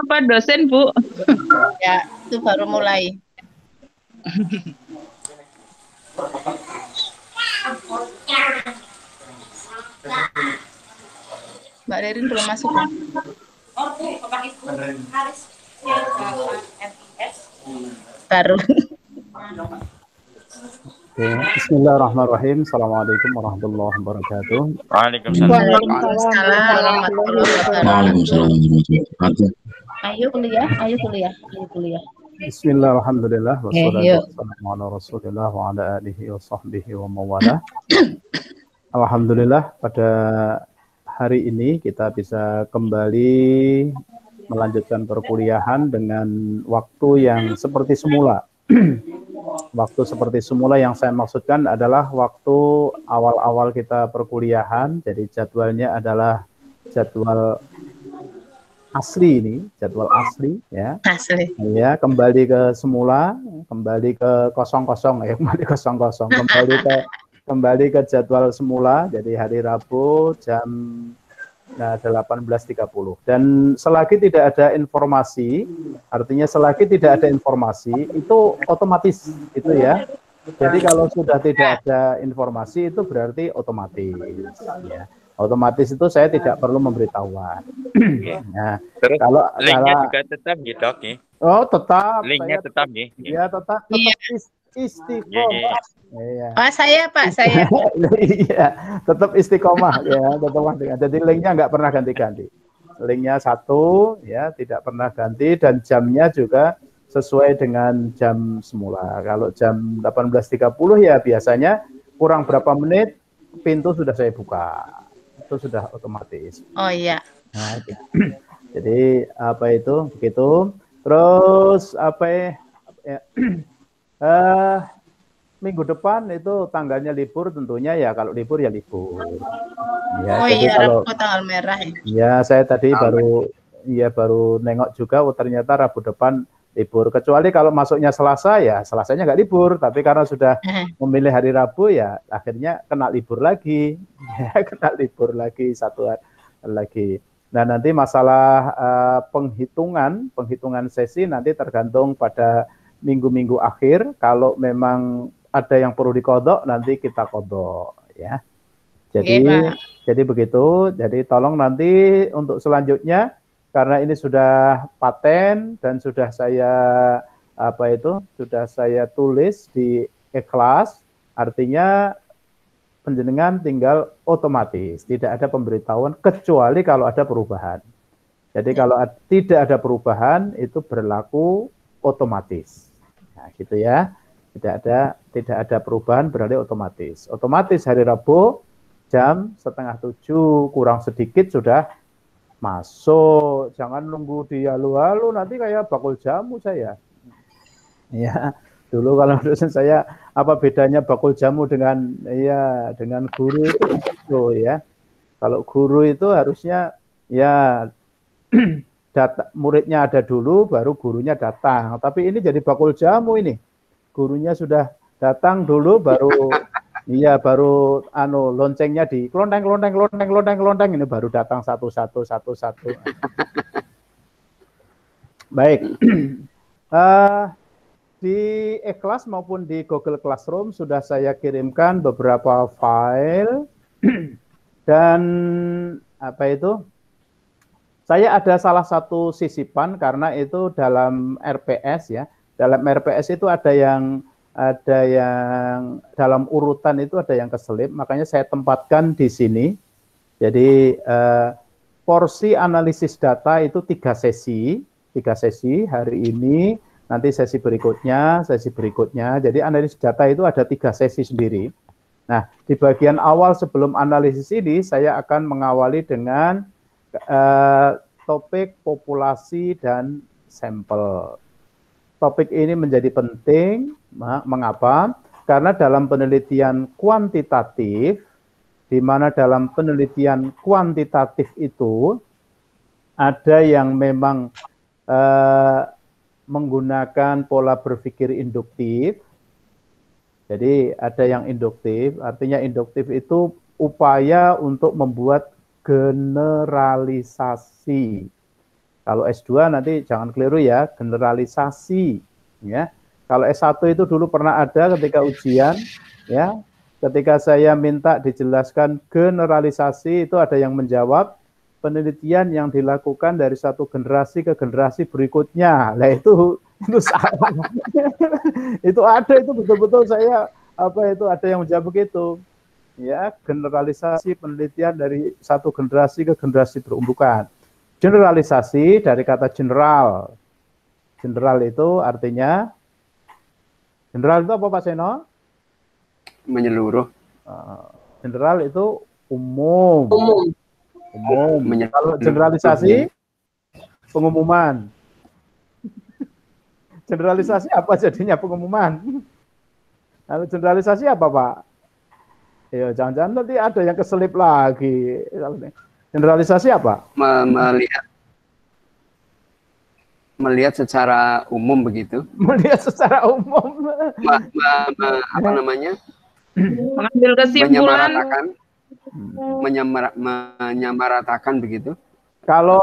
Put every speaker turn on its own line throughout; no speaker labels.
apa dosen, Bu?
Ya, itu baru mulai. Mbak Rerin belum masuk ya? Baru.
Oke, Bismillahirrahmanirrahim. Assalamualaikum warahmatullahi wabarakatuh.
Waalaikumsalam.
Waalaikumsalam warahmatullahi wabarakatuh.
Waalaikumsalam warahmatullahi wabarakatuh.
Ayo kuliah, ayo kuliah, ayo kuliah.
Bismillah, alhamdulillah, wassalatu
yuk.
wassalamu ala rasulillah wa ala alihi wa sahbihi wa mawala. Alhamdulillah, pada hari ini kita bisa kembali melanjutkan perkuliahan dengan waktu yang seperti semula. Waktu seperti semula yang saya maksudkan adalah waktu awal-awal kita perkuliahan, jadi jadwalnya adalah jadwal asli ini, jadwal asli ya.
Asli.
Ya, kembali ke semula, kembali ke kosong-kosong ya, kembali ke jadwal semula. Jadi hari Rabu jam 18.30. Dan selagi tidak ada informasi, artinya selagi tidak ada informasi itu otomatis itu ya. Jadi kalau sudah tidak ada informasi itu berarti otomatis ya. Otomatis itu saya tidak perlu memberitahuan. Nah,
Terus
kalau
linknya juga tetap gitu, oke.
oh tetap
Linknya
saya,
tetap nih.
ya tetap istiqomah. Iya.
Oh, saya Pak, saya.
Iya, tetap istiqomah ya, tetap dengan. Jadi linknya nggak pernah ganti-ganti. Linknya satu ya, tidak pernah ganti dan jamnya juga sesuai dengan jam semula. Kalau jam 18.30 ya biasanya kurang berapa menit pintu sudah saya buka. Itu sudah otomatis.
Oh iya.
Nah, jadi apa itu begitu. Terus apa ya, minggu depan itu tanggalnya libur tentunya ya, kalau libur ya libur. Ya,
Oh
jadi
iya,
kalau
Rabu tanggal merah ya.
ya saya tadi baru nengok juga, ternyata Rabu depan libur. Kecuali kalau masuknya Selasa ya Selasanya nggak libur, tapi karena sudah memilih hari Rabu ya akhirnya kena libur lagi. Ya, kena libur lagi satu hari lagi. Nah, nanti masalah penghitungan sesi nanti tergantung pada minggu-minggu akhir. Kalau memang ada yang perlu dikodok, nanti kita kodok ya. Jadi begitu. Jadi tolong nanti untuk selanjutnya, karena ini sudah paten dan sudah saya sudah saya tulis di ikhlas, artinya penjenengan tinggal otomatis, tidak ada pemberitahuan kecuali kalau ada perubahan. Jadi kalau tidak ada perubahan itu berlaku otomatis. Nah, gitu ya. Tidak ada perubahan berarti otomatis. Otomatis hari Rabu jam 6:30 kurang sedikit sudah masuk. Jangan nunggu di halu-halu, nanti kayak bakul jamu saya. Ya, dulu kalau dosen saya, apa bedanya bakul jamu dengan guru itu ya. Kalau guru itu harusnya ya muridnya ada dulu baru gurunya datang. Tapi ini jadi bakul jamu ini. Gurunya sudah datang dulu baru loncengnya di klonteng ini baru datang satu. Baik. Di ikhlas maupun di Google Classroom sudah saya kirimkan beberapa file dan saya ada salah satu sisipan karena itu dalam RPS ya. Dalam RPS itu ada yang dalam urutan itu ada yang keselip, makanya saya tempatkan di sini. Jadi porsi analisis data itu 3 sesi hari ini, nanti sesi berikutnya. Jadi analisis data itu ada 3 sesi sendiri. Nah, di bagian awal sebelum analisis ini saya akan mengawali dengan topik populasi dan sampel. Topik ini menjadi penting, mengapa? Karena dalam penelitian kuantitatif, di mana dalam penelitian kuantitatif itu ada yang memang menggunakan pola berpikir induktif. Jadi ada yang induktif, artinya induktif itu upaya untuk membuat generalisasi. Kalau S2 nanti jangan keliru ya, generalisasi ya. Kalau S1 itu dulu pernah ada ketika ujian ya. Ketika saya minta dijelaskan generalisasi itu ada yang menjawab penelitian yang dilakukan dari satu generasi ke generasi berikutnya. Nah itu salah. Itu ada, itu betul-betul saya ada yang menjawab begitu. Ya, generalisasi penelitian dari satu generasi ke generasi berumbukan. Generalisasi dari kata general. General itu artinya, general itu apa Pak Seno?
Menyeluruh.
General itu umum. Kalau generalisasi, pengumuman. Generalisasi apa jadinya pengumuman? Lalu generalisasi apa Pak? Ya, jangan-jangan nanti ada yang keselip lagi. Generalisasi apa?
Melihat secara umum begitu.
Melihat secara umum.
Apa namanya?
Mengambil kesimpulan.
Menyamaratakan begitu.
Kalau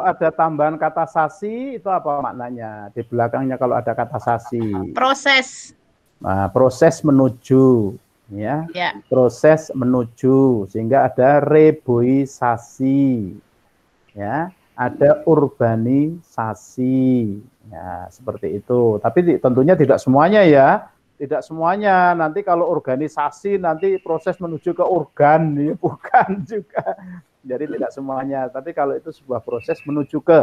ada tambahan kata sasi itu apa maknanya? Di belakangnya kalau ada kata sasi.
Proses.
Nah, proses menuju. Ya, proses menuju sehingga ada reboisasi, ya, ada urbanisasi, ya seperti itu. Tapi tentunya tidak semuanya ya, tidak semuanya. Nanti kalau organisasi nanti proses menuju ke organ, ya, bukan juga. Jadi tidak semuanya. Tapi kalau itu sebuah proses menuju ke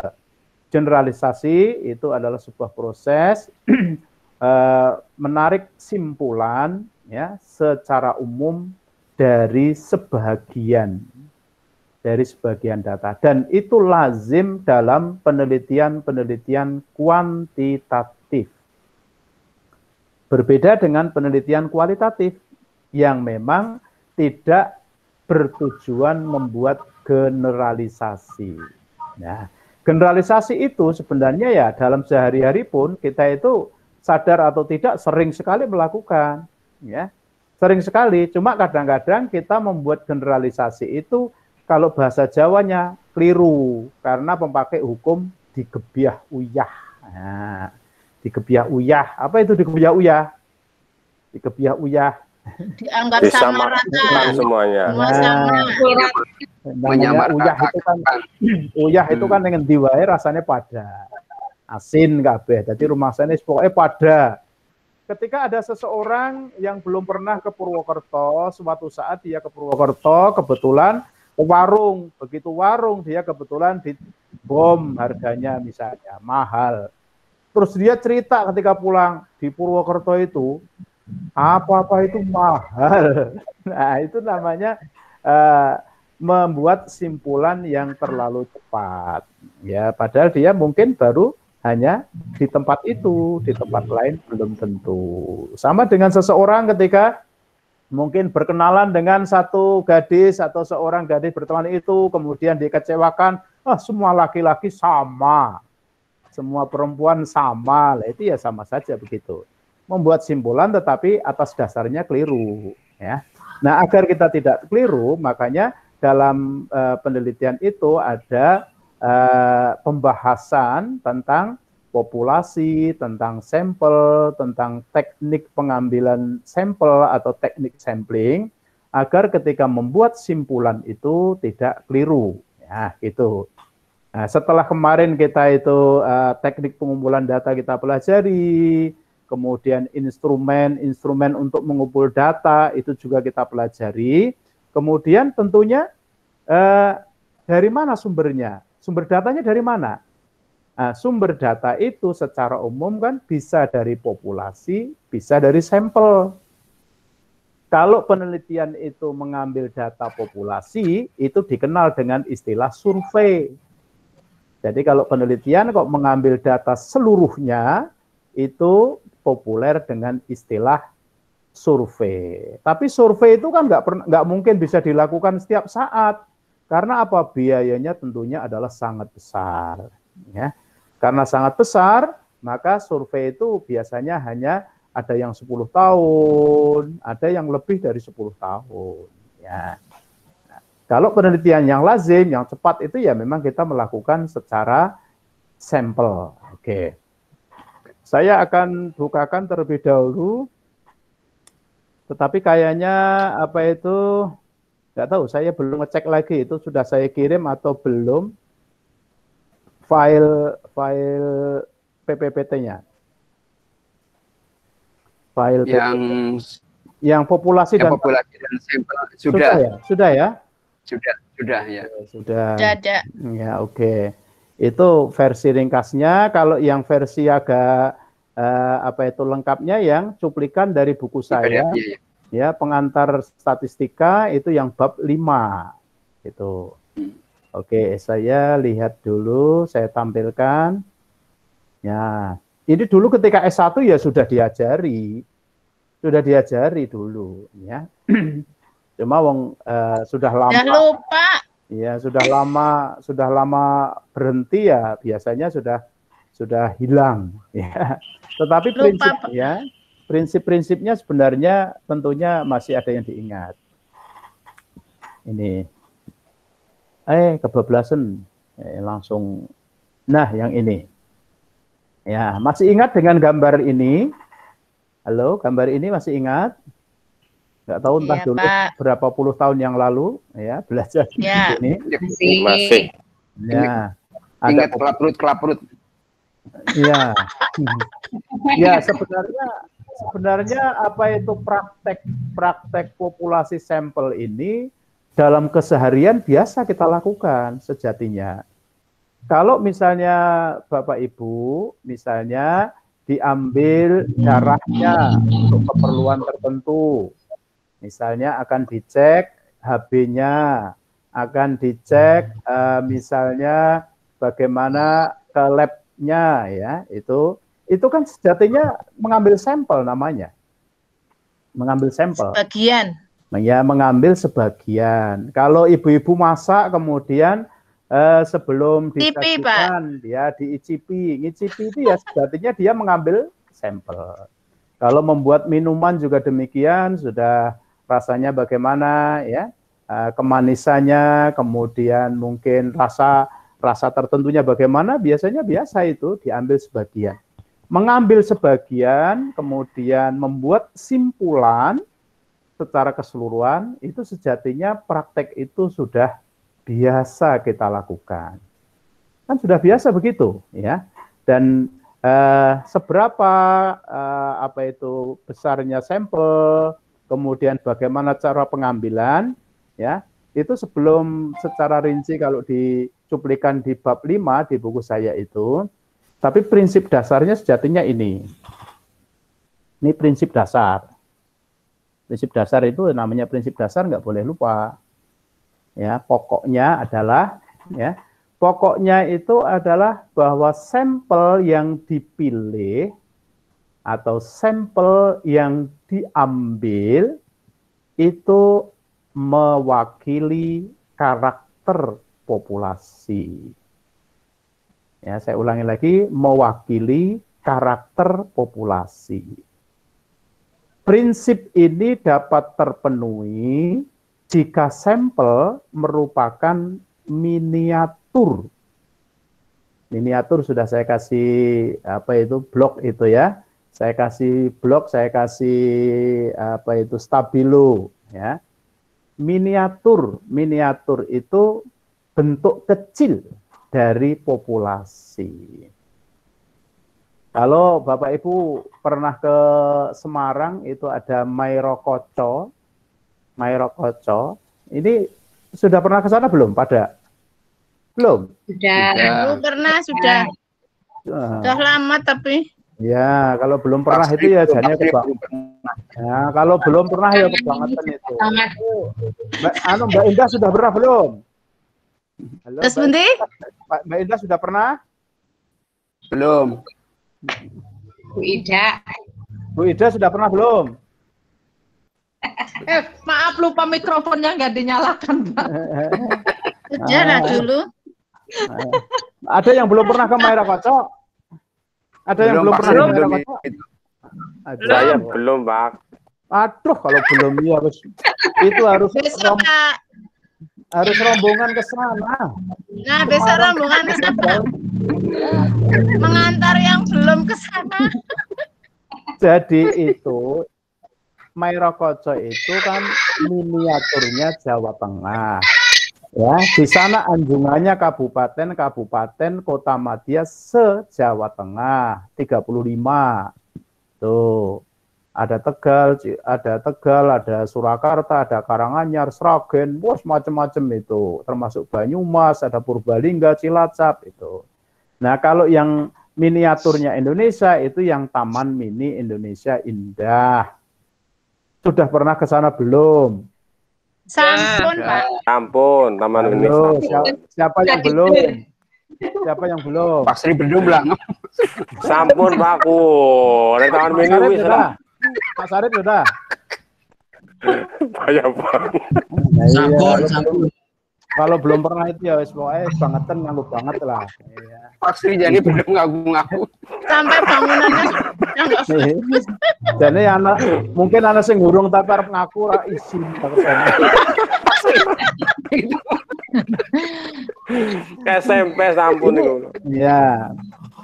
generalisasi itu adalah sebuah proses menarik simpulan ya secara umum dari sebagian data, dan itu lazim dalam penelitian kuantitatif. Berbeda dengan penelitian kualitatif yang memang tidak bertujuan membuat generalisasi. Nah, generalisasi itu sebenarnya ya dalam sehari-hari pun kita itu sadar atau tidak sering sekali melakukan. Ya, sering sekali. Cuma kadang-kadang kita membuat generalisasi itu kalau bahasa Jawanya keliru karena memakai hukum digebyah uyah. Nah, digebyah uyah. Apa itu digebyah uyah? Digebyah uyah.
Dianggap sama rata
semuanya.
Namanya uyah itu kan dengan diwae rasanya pada. Asin kabeh. Jadi rumah saya ini pokoknya pada. Ketika ada seseorang yang belum pernah ke Purwokerto, suatu saat dia ke Purwokerto, kebetulan ke warung. Begitu warung, dia kebetulan dibom harganya misalnya, mahal. Terus dia cerita ketika pulang, di Purwokerto itu, apa-apa itu mahal. Nah, itu namanya membuat simpulan yang terlalu cepat. Ya, padahal dia mungkin baru hanya di tempat itu, di tempat lain belum tentu. Sama dengan seseorang ketika mungkin berkenalan dengan satu gadis atau seorang gadis berteman itu, kemudian dikecewakan, semua laki-laki sama, semua perempuan sama, lah itu ya sama saja begitu. Membuat simpulan tetapi atas dasarnya keliru. Ya. Nah, agar kita tidak keliru, makanya dalam penelitian itu ada pembahasan tentang populasi, tentang sampel, tentang teknik pengambilan sampel atau teknik sampling, agar ketika membuat simpulan itu tidak keliru. Ya, gitu. Nah, setelah kemarin kita itu teknik pengumpulan data kita pelajari, kemudian instrumen untuk mengumpul data itu juga kita pelajari, kemudian tentunya dari mana sumbernya? Sumber datanya dari mana? Nah, sumber data itu secara umum kan bisa dari populasi, bisa dari sampel. Kalau penelitian itu mengambil data populasi, itu dikenal dengan istilah survei. Jadi kalau penelitian kok mengambil data seluruhnya, itu populer dengan istilah survei. Tapi survei itu kan nggak mungkin bisa dilakukan setiap saat. Karena apa? Biayanya tentunya adalah sangat besar. Ya. Karena sangat besar, maka survei itu biasanya hanya ada yang 10 tahun, ada yang lebih dari 10 tahun. Ya. Kalau penelitian yang lazim, yang cepat itu ya memang kita melakukan secara sampel. Oke. Saya akan bukakan terlebih dahulu. Tetapi kayaknya apa itu, nggak tahu, saya belum ngecek lagi itu sudah saya kirim atau belum file PPPT-nya. File yang populasi dan
sampel
sudah ya? Sudah ya?
Sudah ya.
Sudah.
Ada.
Ya, oke. Itu versi ringkasnya. Kalau yang versi agak apa itu lengkapnya yang cuplikan dari buku saya. Ya, pengantar statistika itu yang bab 5. Itu. Oke, saya lihat dulu, saya tampilkan. Ya, ini dulu ketika S1 ya sudah diajari. Sudah diajari dulu ya. Cuma sudah lama.
Udah lupa.
Ya, sudah lama berhenti ya, biasanya sudah hilang ya. Tetapi prinsip-prinsipnya sebenarnya tentunya masih ada yang diingat. Ini kebablasan langsung. Nah, yang ini. Ya, masih ingat dengan gambar ini? Halo, gambar ini masih ingat? Nggak tahu entah
Iya,
dulu
Pak.
berapa puluh tahun yang lalu ya belajar
Ya.
ini.
Masih.
Ya,
Ingat
ada
kelaprut.
ya. Ya, sebenarnya apa itu praktek populasi sampel ini dalam keseharian biasa kita lakukan sejatinya. Kalau misalnya Bapak Ibu misalnya diambil darahnya untuk keperluan tertentu. Misalnya akan dicek HB-nya, akan dicek misalnya bagaimana ke lab-nya ya, itu kan sejatinya mengambil sampel namanya. Mengambil sampel.
Bagian.
Ya, mengambil sebagian. Kalau ibu-ibu masak kemudian sebelum disajikan dia diicipi itu ya sejatinya dia mengambil sampel. Kalau membuat minuman juga demikian, sudah rasanya bagaimana ya, kemanisannya, kemudian mungkin rasa tertentunya bagaimana, biasanya biasa itu diambil sebagian. Mengambil sebagian kemudian membuat simpulan secara keseluruhan itu sejatinya praktek itu sudah biasa kita lakukan. Kan sudah biasa begitu ya. Dan seberapa apa itu besarnya sampel, kemudian bagaimana cara pengambilan ya, itu sebelum secara rinci kalau dicuplikan di bab 5 di buku saya itu. Tapi prinsip dasarnya sejatinya ini. Ini prinsip dasar. Prinsip dasar itu namanya prinsip dasar, nggak boleh lupa. Ya, pokoknya itu adalah bahwa sampel yang dipilih atau sampel yang diambil itu mewakili karakter populasi. Ya, saya ulangi lagi, mewakili karakter populasi. Prinsip ini dapat terpenuhi jika sampel merupakan miniatur. Miniatur sudah saya kasih blok itu ya. Saya kasih blok, saya kasih stabilo ya. Miniatur itu bentuk kecil dari populasi. Kalau Bapak Ibu pernah ke Semarang itu ada Mairokoco. Ini sudah pernah ke sana belum? Belum?
Sudah. Pernah, sudah. Sudah lama tapi.
Ya, kalau belum pernah itu ya jadinya kebangetan. Ya, kalau belum pernah ya kebangetan itu. Mbak Indah sudah pernah belum? Halo, Mbak Indah sudah pernah?
Belum.
Bu Ida
sudah pernah belum?
Maaf lupa mikrofonnya nggak dinyalakan, Pak.
Sudah lah dulu.
Ada yang belum pernah ke Mairokoco? Ada yang belum pernah ke Mairokoco?
Saya belum, Pak.
Aduh, kalau belum ya itu harus
Besok, Pak.
harus rombongan ke sana.
Nah, besok rombongan ke sana. Mengantar yang belum ke sana.
Jadi itu Mairokoco itu kan miniaturnya Jawa Tengah. Ya, di sana anjungannya kabupaten kota-madya se-Jawa Tengah 35. Tuh. Ada Tegal, ada Surakarta, ada Karanganyar, Sragen, bos macam-macam itu, termasuk Banyumas, ada Purbalingga, Cilacap itu. Nah, kalau yang miniaturnya Indonesia itu yang Taman Mini Indonesia Indah. Sudah pernah ke sana belum?
Sampun, Pak.
Ampun, Taman Mini.
Halo, siapa yang belum? Siapa yang belum?
Pak Sri belum lah.
Sampun Pakku. Nek Taman Mini
Sarip
wis
sudah.
lah.
Pak Sarip sudah.
Bahaya banget.
Sampun, sampun.
Kalau belum pernah itu ya wis pokoknya bangetan nganggup banget lah. Iya.
Pak Sri jadi belum ngaku-ngaku.
Sampai bangunannya yang nggak bagus.
Jadi anak mungkin anak sing ngurung tapi arep ngaku ora izin
SMP sampun niku.
ya.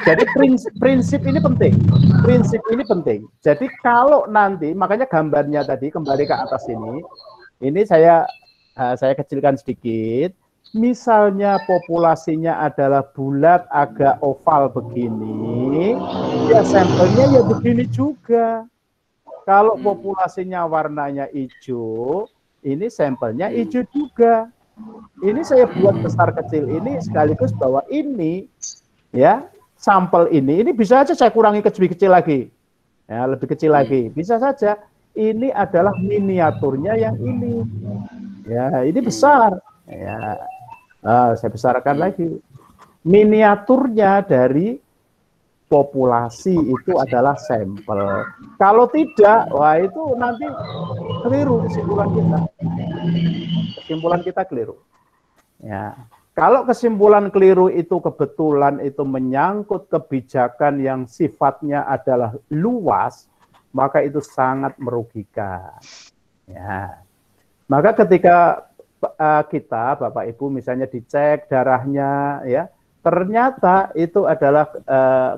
Jadi prinsip ini penting. Prinsip ini penting. Jadi kalau nanti makanya gambarnya tadi kembali ke atas ini saya kecilkan sedikit. Misalnya populasinya adalah bulat agak oval begini, ya sampelnya ya begini juga. Kalau populasinya warnanya hijau, ini sampelnya hijau juga. Ini saya buat besar kecil ini sekaligus bahwa ini ya sampel ini bisa aja saya kurangi kecil lagi, ya lebih kecil lagi, bisa saja. Ini adalah miniaturnya yang ini, ya ini besar, ya. Saya besarkan lagi. Miniaturnya dari populasi itu adalah sampel. Kalau tidak, wah itu nanti keliru kesimpulan kita. Kesimpulan kita keliru. Ya. Kalau kesimpulan keliru itu kebetulan itu menyangkut kebijakan yang sifatnya adalah luas, maka itu sangat merugikan. Ya. Maka ketika kita, Bapak Ibu misalnya dicek darahnya, ya ternyata itu adalah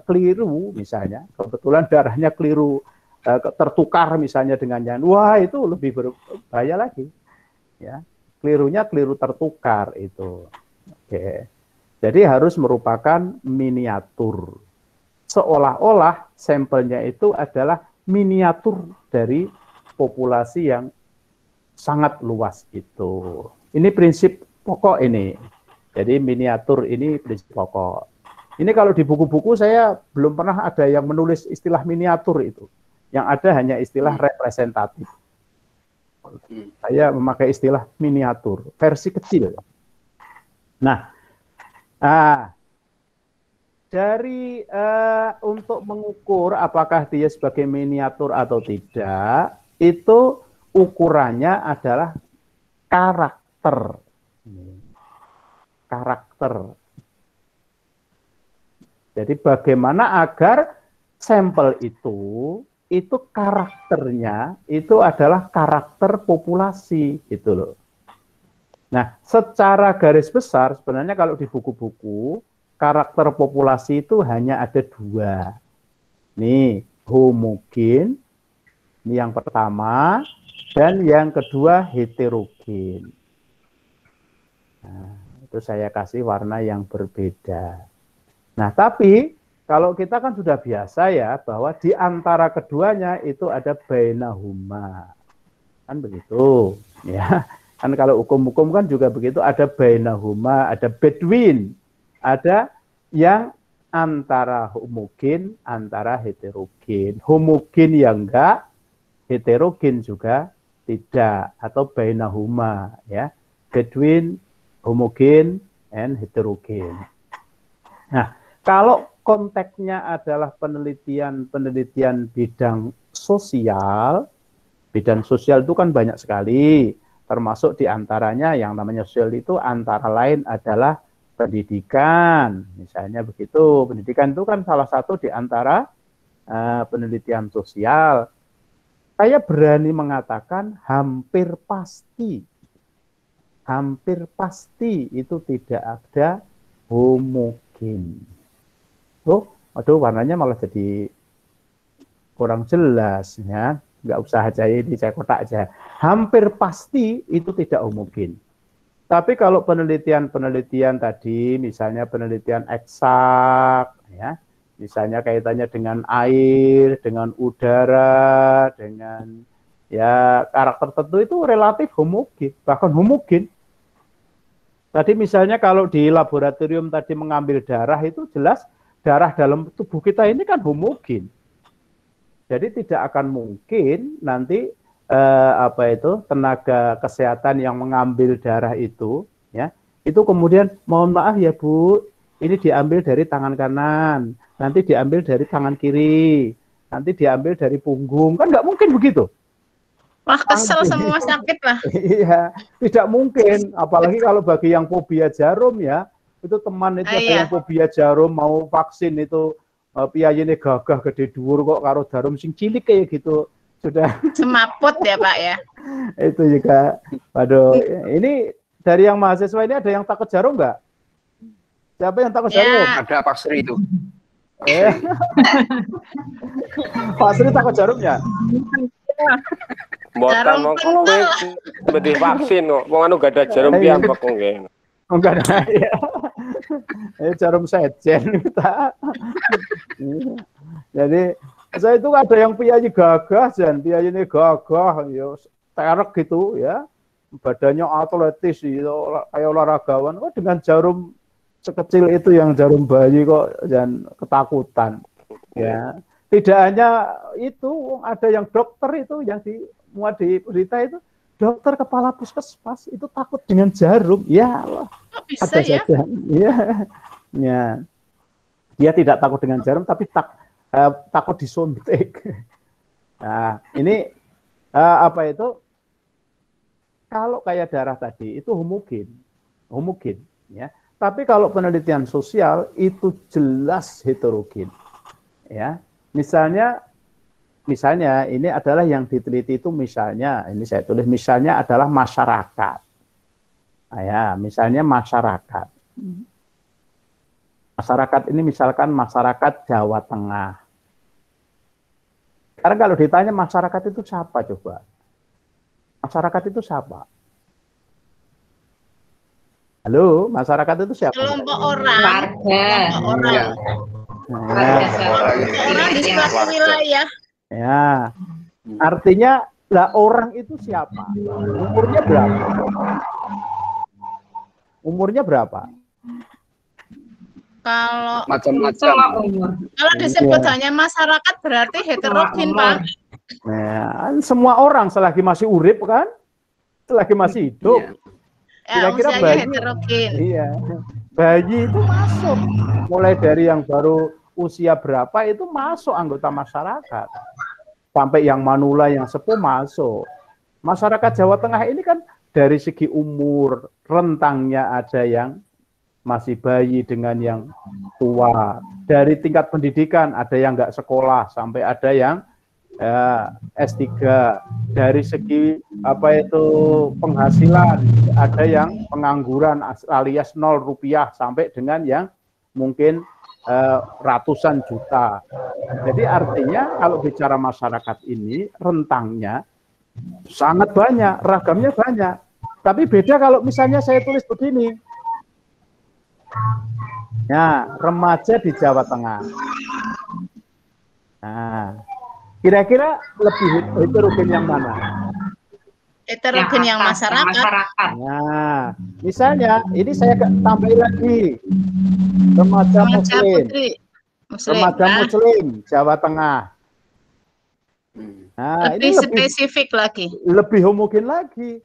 keliru misalnya, kebetulan darahnya keliru, tertukar misalnya dengan yang, wah itu lebih berbahaya lagi, ya kelirunya keliru tertukar itu. Oke, jadi harus merupakan miniatur, seolah-olah sampelnya itu adalah miniatur dari populasi yang sangat luas itu. Ini prinsip pokok ini. Jadi miniatur ini prinsip pokok. Ini kalau di buku-buku saya belum pernah ada yang menulis istilah miniatur itu. Yang ada hanya istilah representatif. Saya memakai istilah miniatur, versi kecil. Nah, dari untuk mengukur apakah dia sebagai miniatur atau tidak, itu ukurannya adalah karakter. Karakter. Jadi bagaimana agar sampel itu karakternya itu adalah karakter populasi gitu loh. Nah, secara garis besar sebenarnya kalau di buku-buku karakter populasi itu hanya ada 2. Nih, homogen. Ini yang pertama. Dan yang kedua heterogen. Nah, itu saya kasih warna yang berbeda. Nah, tapi kalau kita kan sudah biasa ya bahwa di antara keduanya itu ada bainahuma. Kan begitu, ya. Kan kalau hukum-hukum kan juga begitu, ada bainahuma, ada between, ada yang antara homogen, antara heterogen. Homogen yang enggak, heterogen juga tidak, atau bainahuma, ya, between homogen and heterogen. Nah, kalau konteksnya adalah penelitian bidang sosial itu kan banyak sekali, termasuk diantaranya yang namanya sosial itu antara lain adalah pendidikan, misalnya begitu. Pendidikan itu kan salah satu diantara penelitian sosial. Saya berani mengatakan hampir pasti hampir pasti itu tidak ada homogen. Oh, aduh warnanya malah jadi kurang jelas ya. Nggak usah aja ini saya kotak aja. Hampir pasti itu tidak homogen. Tapi kalau penelitian-penelitian tadi, misalnya penelitian eksak, ya, misalnya kaitannya dengan air, dengan udara, dengan ya karakter tertentu itu relatif homogen, bahkan homogen. Tadi misalnya kalau di laboratorium tadi mengambil darah itu jelas darah dalam tubuh kita ini kan homogen. Jadi tidak akan mungkin nanti tenaga kesehatan yang mengambil darah itu, ya, itu kemudian mohon maaf ya Bu, ini diambil dari tangan kanan, nanti diambil dari tangan kiri, nanti diambil dari punggung, kan nggak mungkin begitu.
Wah, kesel semua sakit lah.
Iya, tidak mungkin. Apalagi kalau bagi yang fobia jarum ya, itu teman itu ada yang fobia jarum mau vaksin itu. Piyayine gagah gede dhuwur kok karo jarum sing cilik kayak gitu sudah
semaput ya Pak ya.
Itu juga. Waduh, ini dari yang mahasiswa ini ada yang takut jarum nggak? Siapa yang takut jarum?
Ada Pak Sri itu.
Pak Sri takut jarumnya?
Mboten mau kowe bedhe vaksin kok. Wong anu gak ada jarum piyambak nggih.
Enggak ada ya. Jarum sejen kita. Jadi saya itu ada yang piyayi gagah dan piyayine gagah ya terek gitu ya. Badannya atletis gitu, kayak olahragawan. Kok dengan jarum sekecil itu yang jarum bayi kok dan ketakutan. Ya. Tidak hanya itu, ada yang dokter itu yang muat di berita itu, dokter kepala puskesmas itu takut dengan jarum. Ya Allah.
Bisa
ada
ya?
saja. Ya. Ya. Dia tidak takut dengan jarum tapi takut disuntik. Nah, ini kalau kayak darah tadi itu homogen ya. Tapi kalau penelitian sosial itu jelas heterogen. Ya. Misalnya ini adalah yang diteliti itu misalnya, ini saya tulis misalnya adalah masyarakat. Nah, ya, misalnya masyarakat. Masyarakat ini misalkan masyarakat Jawa Tengah. Sekarang kalau ditanya masyarakat itu siapa coba? Masyarakat itu siapa? Halo, masyarakat itu siapa?
Kelompok orang.
Warga.
Kelompok orang.
Ya.
Orang di suatu wilayah.
Ya, artinya lah orang itu siapa? Umurnya berapa? Umurnya berapa?
Kalau
Macam-macam.
kalau disebut hanya masyarakat berarti heterogen Pak.
Nah, semua orang selagi masih urip kan, selagi masih hidup.
Ya,
Kira-kira
usianya
bayi,
heterogen.
iya, bayi itu masuk. Mulai dari yang baru usia berapa itu masuk anggota masyarakat. Sampai yang manula, yang sepuh masuk. Masyarakat Jawa Tengah ini kan dari segi umur, rentangnya ada yang masih bayi dengan yang tua. Dari tingkat pendidikan ada yang nggak sekolah, sampai ada yang S3. Dari segi penghasilan ada yang pengangguran alias 0 rupiah sampai dengan yang mungkin ratusan juta. Jadi artinya kalau bicara masyarakat ini rentangnya sangat banyak, ragamnya banyak. Tapi beda kalau misalnya saya tulis begini. Nah, remaja di Jawa Tengah. Nah, kira-kira lebih heterogen yang mana?
Heterogen yang masyarakat.
Nah, misalnya ini saya tambahin lagi. Remaja Muslim. Remaja Muslim Jawa Tengah. Nah,
lebih
ini
spesifik lagi.
Lebih homogen lagi.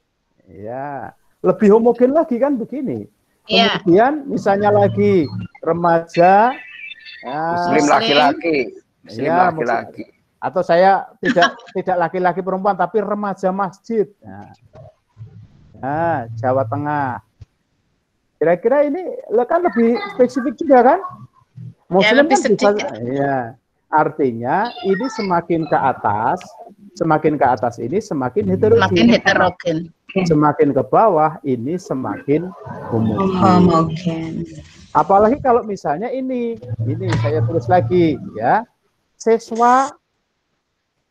Ya, lebih homogen lagi kan begini.
Ya.
Kemudian misalnya lagi remaja
Muslim laki-laki. Muslim
ya,
laki-laki.
Atau saya tidak laki-laki perempuan tapi remaja masjid. Nah, Jawa Tengah. Kira-kira ini kan lebih spesifik juga kan? Muslim
lebih
kan bisa,
sedikit.
ya. Artinya ini semakin ke atas ini semakin heterogen.
Makin heterogen.
semakin ke bawah ini semakin homogen.
Homogen.
Apalagi kalau misalnya ini saya tulis lagi ya, siswa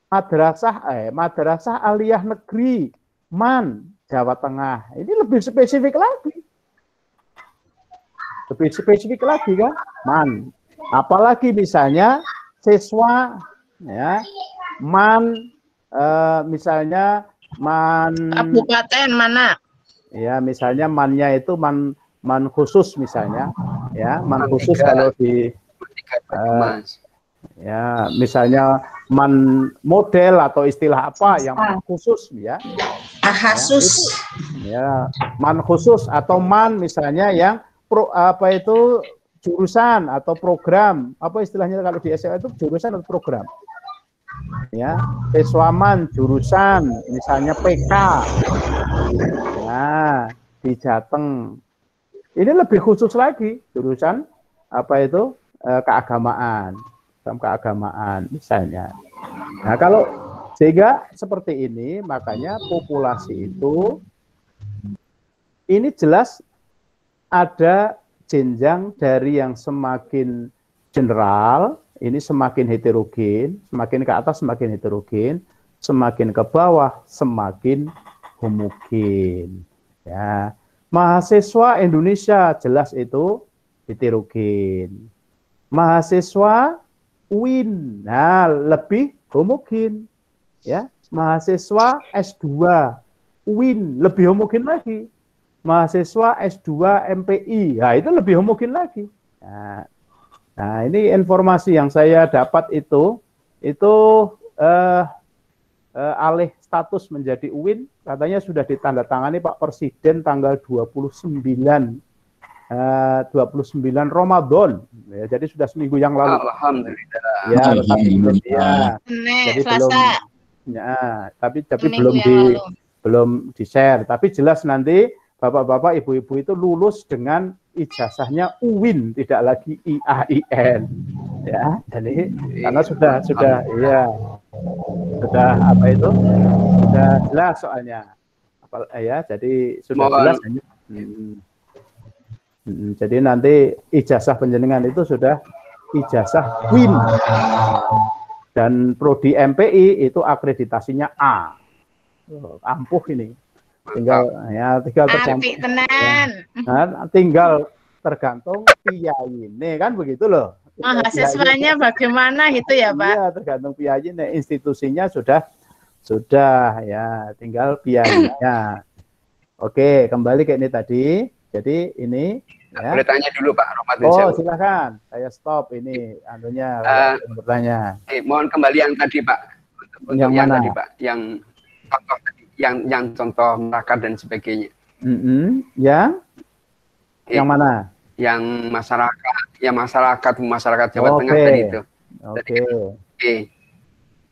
madrasah aliyah negeri MAN Jawa Tengah. Ini lebih spesifik lagi. Lebih spesifik lagi kan, MAN. Apalagi misalnya siswa ya MAN misalnya MAN
Kabupaten mana?
ya, misalnya MAN-nya itu MAN khusus misalnya ya, MAN khusus kalau di ya misalnya MAN model atau istilah apa yang MAN khusus ya.
Khusus.
Ya, MAN khusus atau MAN misalnya yang jurusan atau program, apa istilahnya kalau di SMA itu jurusan atau program. Ya, siswaman jurusan misalnya PK. Nah, di Jateng. Ini lebih khusus lagi jurusan keagamaan, misalnya. Nah, kalau sehingga seperti ini, makanya populasi itu ini jelas ada jenjang dari yang semakin general, ini semakin heterogen, semakin ke atas semakin heterogen, semakin ke bawah semakin homogen. Ya, mahasiswa Indonesia jelas itu heterogen. Mahasiswa UIN, nah lebih homogen. Ya, mahasiswa S2 UIN lebih homogen lagi. Mahasiswa S2 MPI, ya itu lebih homogen lagi. Nah, ini informasi yang saya dapat itu alih status menjadi UIN katanya sudah ditandatangani Pak Presiden tanggal 29 Ramadan. Ya, jadi sudah seminggu yang lalu.
Alhamdulillah.
Ya, jadi belum ya, tapi belum di-share, tapi jelas nanti Bapak-bapak, ibu-ibu itu lulus dengan ijazahnya UIN, tidak lagi IAIN. Ya, jadi karena sudah jelas soalnya. Ya, jadi sudah jelas. Jadi nanti ijazah penjenengan itu sudah ijazah UIN. Dan prodi MPI itu akreditasinya A. Ampuh ini. Tinggal tergantung tinggal tergantung piyaine kan begitu loh.
Mahasiswanya bagaimana gitu ya, Pak?
Iya, tergantung piyaine. Institusinya sudah ya, tinggal piyainya. Oke, kembali ke ini tadi. Jadi ini ya.
Boleh tanya dulu Pak Romat.
Oh, silakan. Saya stop ini anunya bertanya.
Mohon kembali yang tadi Pak.
Yang mana?
Tadi Pak, yang contoh tadi. Yang contoh masyarakat dan sebagainya.
Yang mana?
Yang masyarakat Jawa Tengah tadi itu. Oke.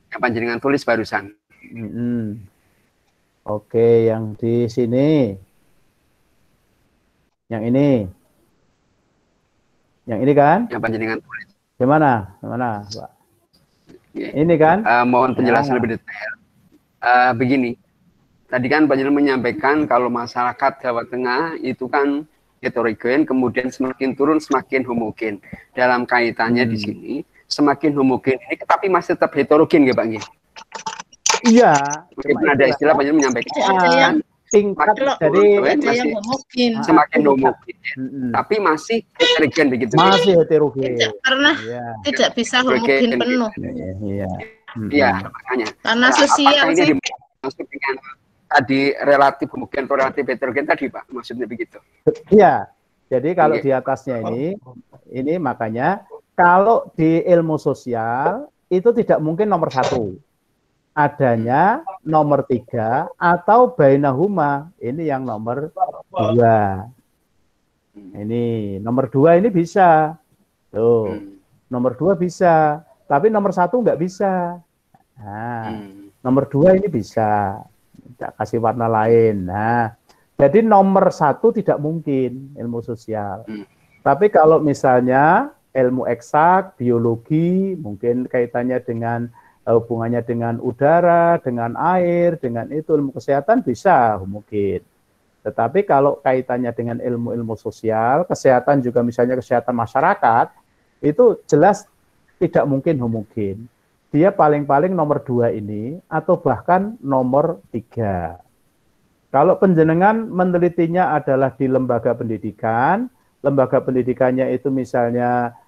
Yang panjenengan tulis barusan.
Oke, yang di sini. Yang ini kan?
Yang panjenengan tulis.
Gimana, Pak? Ini kan?
Mohon penjelasan lebih detail. Begini. Tadi kan panjenengan menyampaikan kalau masyarakat Jawa Tengah itu kan heterogen, kemudian semakin turun semakin homogen. Dalam kaitannya di sini semakin homogen ini, tapi masih tetap heterogen ya Pak?
Iya.
Meskipun ada istilah panjenengan menyampaikan
tingkat
jadi semakin homogen, tapi masih heterogen begitu.
Masih heterogen.
Tidak bisa homogen penuh.
Iya, makanya.
Karena sosial sih.
Maksud dengan tadi relatif homogen atau relatif heterogen tadi Pak, maksudnya begitu.
Iya. Jadi kalau di atasnya ini makanya kalau di ilmu sosial itu tidak mungkin nomor 1. Adanya nomor 3 atau bainahuma, ini yang nomor 2. Ini nomor 2 ini bisa. Tuh. Nomor 2 bisa, tapi nomor 1 nggak bisa. Nah, nomor 2 ini bisa. Tidak kasih warna lain. Nah, jadi nomor 1 tidak mungkin ilmu sosial. Tapi kalau misalnya ilmu eksak, biologi, mungkin kaitannya dengan hubungannya dengan udara, dengan air, dengan itu ilmu kesehatan bisa homogen. Tetapi kalau kaitannya dengan ilmu-ilmu sosial, kesehatan juga misalnya kesehatan masyarakat, itu jelas tidak mungkin homogen. Dia paling-paling nomor 2 ini, atau bahkan nomor 3. Kalau penjenengan menelitinya adalah di lembaga pendidikannya itu misalnya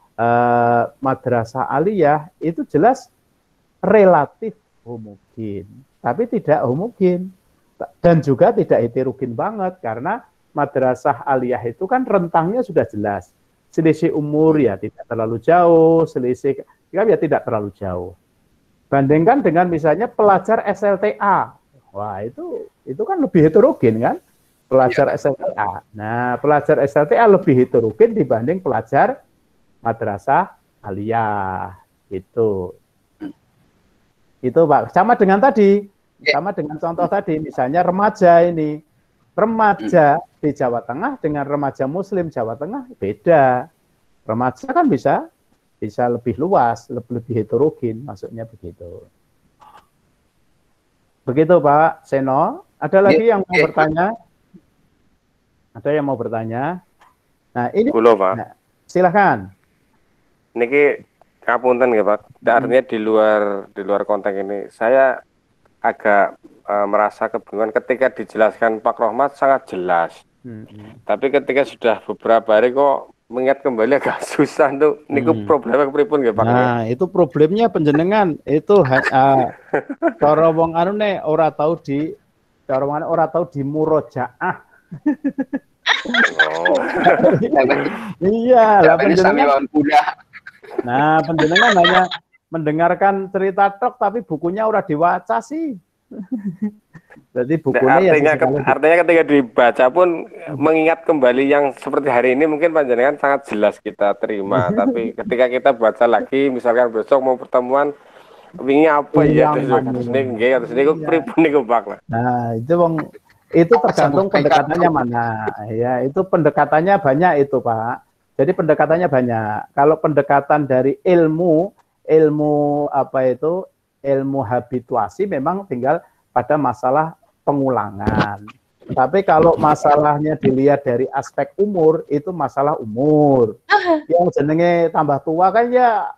madrasah aliyah, itu jelas relatif homogen, tapi tidak homogen. Dan juga tidak heterogen banget, karena madrasah aliyah itu kan rentangnya sudah jelas. Selisih umur ya tidak terlalu jauh, selisih ya tidak terlalu jauh. Bandingkan dengan misalnya pelajar SLTA. Wah, itu kan lebih heterogen kan? Pelajar SLTA. Nah, pelajar SLTA lebih heterogen dibanding pelajar madrasah aliyah. Itu Pak. Sama dengan tadi. Sama dengan contoh tadi, misalnya remaja ini. Remaja di Jawa Tengah dengan remaja muslim Jawa Tengah beda. Remaja kan bisa lebih luas, lebih heterogen, maksudnya begitu. Begitu Pak Seno. Ada lagi yang mau bertanya? Ada yang mau bertanya? Nah ini,
Pak.
Nah, silakan.
Niki kapunten ya Pak. Artinya di luar konteks ini, saya agak merasa kebingungan ketika dijelaskan Pak Rohmat sangat jelas. Tapi ketika sudah beberapa hari kok mengingat kembali agak susah tuh. Niku problemnya pripun nggih Pak?
Nah, itu problemnya penjenengan itu cara wong anu ne ora tahu di murojaah.
Oh.
Iya, lah penjenengan. Nah, penjenengan hanya mendengarkan cerita tok tapi bukunya ora diwaca sih. Jadi bukunya
artinya ketika dibaca pun mengingat kembali yang seperti hari ini mungkin panjenengan sangat jelas kita terima. Tapi ketika kita baca lagi, misalkan besok mau pertemuan, wingi apa ya? Terus niku pripun niku Pak.
Nah, itu tergantung pendekatannya mana. Ya, itu pendekatannya banyak itu Pak. Jadi pendekatannya banyak. Kalau pendekatan dari ilmu habituasi memang tinggal pada masalah pengulangan. Tapi kalau masalahnya dilihat dari aspek umur, itu masalah umur. Yang jenenge tambah tua kan ya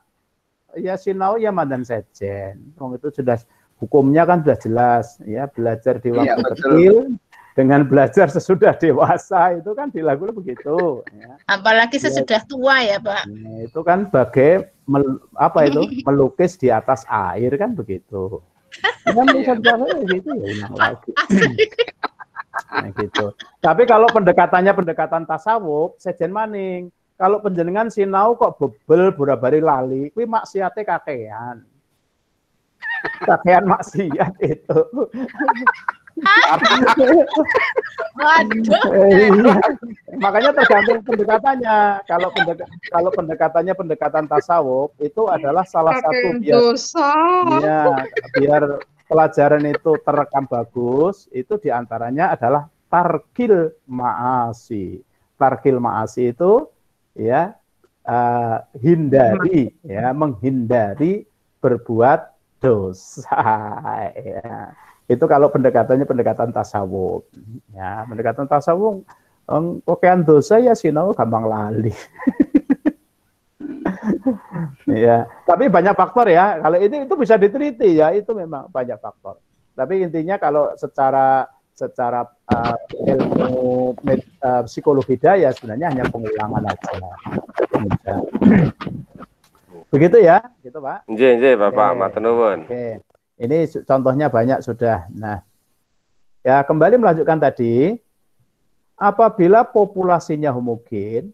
sinau ya mandan sejen. Itu sudah hukumnya kan sudah jelas ya, belajar di waktu kecil dengan belajar sesudah dewasa itu kan dilakukan begitu ya.
Apalagi sesudah tua ya Pak.
Nah, itu kan bagai melukis di atas air kan begitu. Kan bisa gitu ya ulang lagi. Nah, gitu. Tapi kalau pendekatan tasawuf sejen maning. Kalau penjenengan sinau kok bebel burabari lali, kuwi maksiate kakean. Kakean maksiat itu. Makanya tergantung pendekatannya. Kalau pendekatannya pendekatan tasawuf itu adalah salah satu biar pelajaran itu terekam bagus, itu diantaranya adalah tarkil ma'asi. Tarkil ma'asi itu ya menghindari berbuat dosa. Ya. Itu kalau pendekatannya pendekatan tasawuf. Ya, pendekatan tasawuf kokean dosa ya sinau gampang lali. Ya, tapi banyak faktor ya. Kalau itu bisa diteliti ya, itu memang banyak faktor. Tapi intinya kalau secara ilmu psikologi ya sebenarnya hanya pengulangan aja. Begitu ya, gitu Pak.
Nggih, Bapak, matur nuwun.
Oke. Ini contohnya banyak sudah. Nah, ya kembali melanjutkan tadi, apabila populasinya homogen,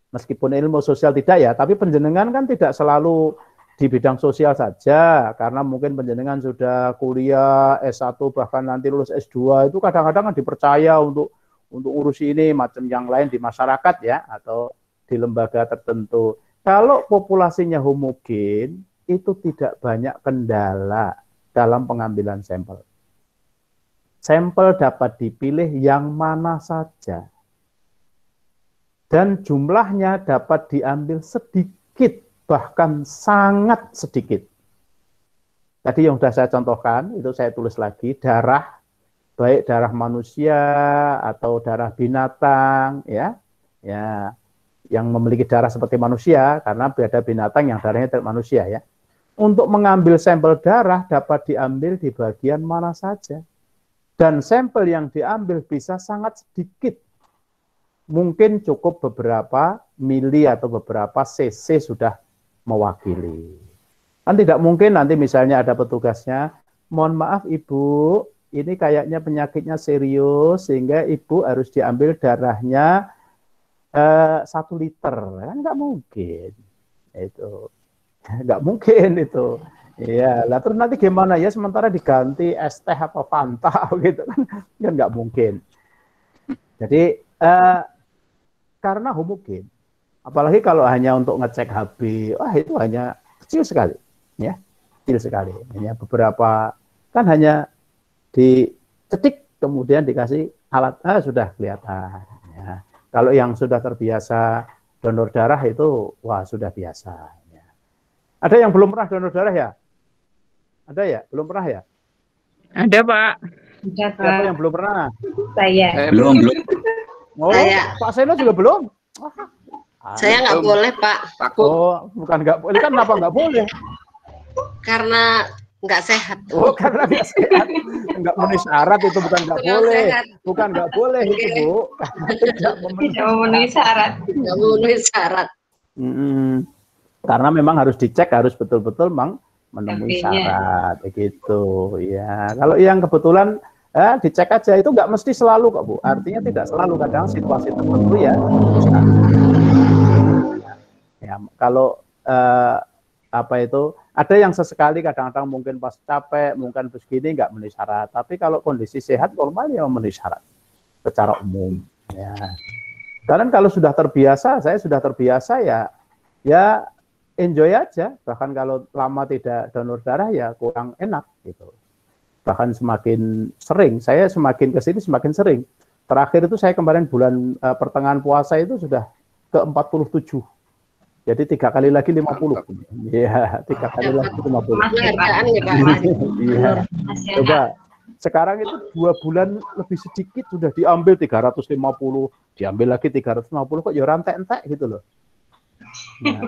meskipun ilmu sosial tidak ya, tapi penjenengan kan tidak selalu di bidang sosial saja, karena mungkin penjenengan sudah kuliah S1 bahkan nanti lulus S2 itu kadang-kadang kan dipercaya untuk urusi ini macam yang lain di masyarakat ya, atau di lembaga tertentu. Kalau populasinya homogen, itu tidak banyak kendala dalam pengambilan sampel. Sampel dapat dipilih yang mana saja. Dan jumlahnya dapat diambil sedikit, bahkan sangat sedikit. Tadi yang sudah saya contohkan, itu saya tulis lagi, darah, baik darah manusia atau darah binatang, ya, yang memiliki darah seperti manusia, karena ada binatang yang darahnya tidak manusia, ya. Untuk mengambil sampel darah dapat diambil di bagian mana saja. Dan sampel yang diambil bisa sangat sedikit. Mungkin cukup beberapa mili atau beberapa cc sudah mewakili. Kan tidak mungkin nanti misalnya ada petugasnya, mohon maaf Ibu, ini kayaknya penyakitnya serius, sehingga Ibu harus diambil darahnya 1 liter. Kan nggak mungkin. Itu. Nggak mungkin itu. Iya, lah terus nanti gimana ya, sementara diganti es teh atau Fanta gitu kan nggak mungkin. Jadi karena homogen, apalagi kalau hanya untuk ngecek HB, wah itu hanya kecil sekali, ya, kecil sekali. Hanya beberapa, kan hanya diketik kemudian dikasih alat, sudah kelihatan. Ya. Kalau yang sudah terbiasa donor darah itu, wah sudah biasa. Ya. Ada yang belum pernah donor darah ya? Ada ya? Belum pernah ya?
Ada, Pak.
Siapa yang belum pernah?
Saya.
Belum.
Oh,
Saya.
Pak Seno juga belum?
Saya nggak boleh, Pak.
Takut.
Oh, bukan nggak boleh. Kan kenapa nggak boleh?
Karena nggak sehat.
Oh, karena nggak sehat. Nggak memenuhi syarat itu, bukan nggak
Kurang
boleh.
sehat.
Bukan nggak boleh itu, Bu. Tidak memenuhi
syarat.
Nggak memenuhi syarat.
Karena memang harus dicek, harus betul-betul memenuhi
Artinya.
syarat, begitu. Ya, kalau yang kebetulan dicek aja itu nggak mesti selalu kok, Bu. Artinya tidak selalu, kadang situasi tertentu ya. Ya, kalau apa itu ada yang sesekali kadang-kadang mungkin pas capek, mungkin begini nggak memenuhi syarat. Tapi kalau kondisi sehat normal ya memenuhi syarat secara umum. Ya. Karena kalau sudah terbiasa, saya sudah terbiasa ya enjoy aja. Bahkan kalau lama tidak donor darah ya kurang enak gitu. Bahkan semakin sering, saya semakin kesini semakin sering. Terakhir itu saya kemarin bulan pertengahan puasa itu sudah ke 47. Jadi 3 kali lagi 50. Iya, 3 kali lagi 50.
Penghargaan ya, Pak.
Iya. Coba sekarang itu 2 bulan lebih sedikit sudah diambil 350, diambil lagi 350 kok ya rantai-entek gitu loh. Nah,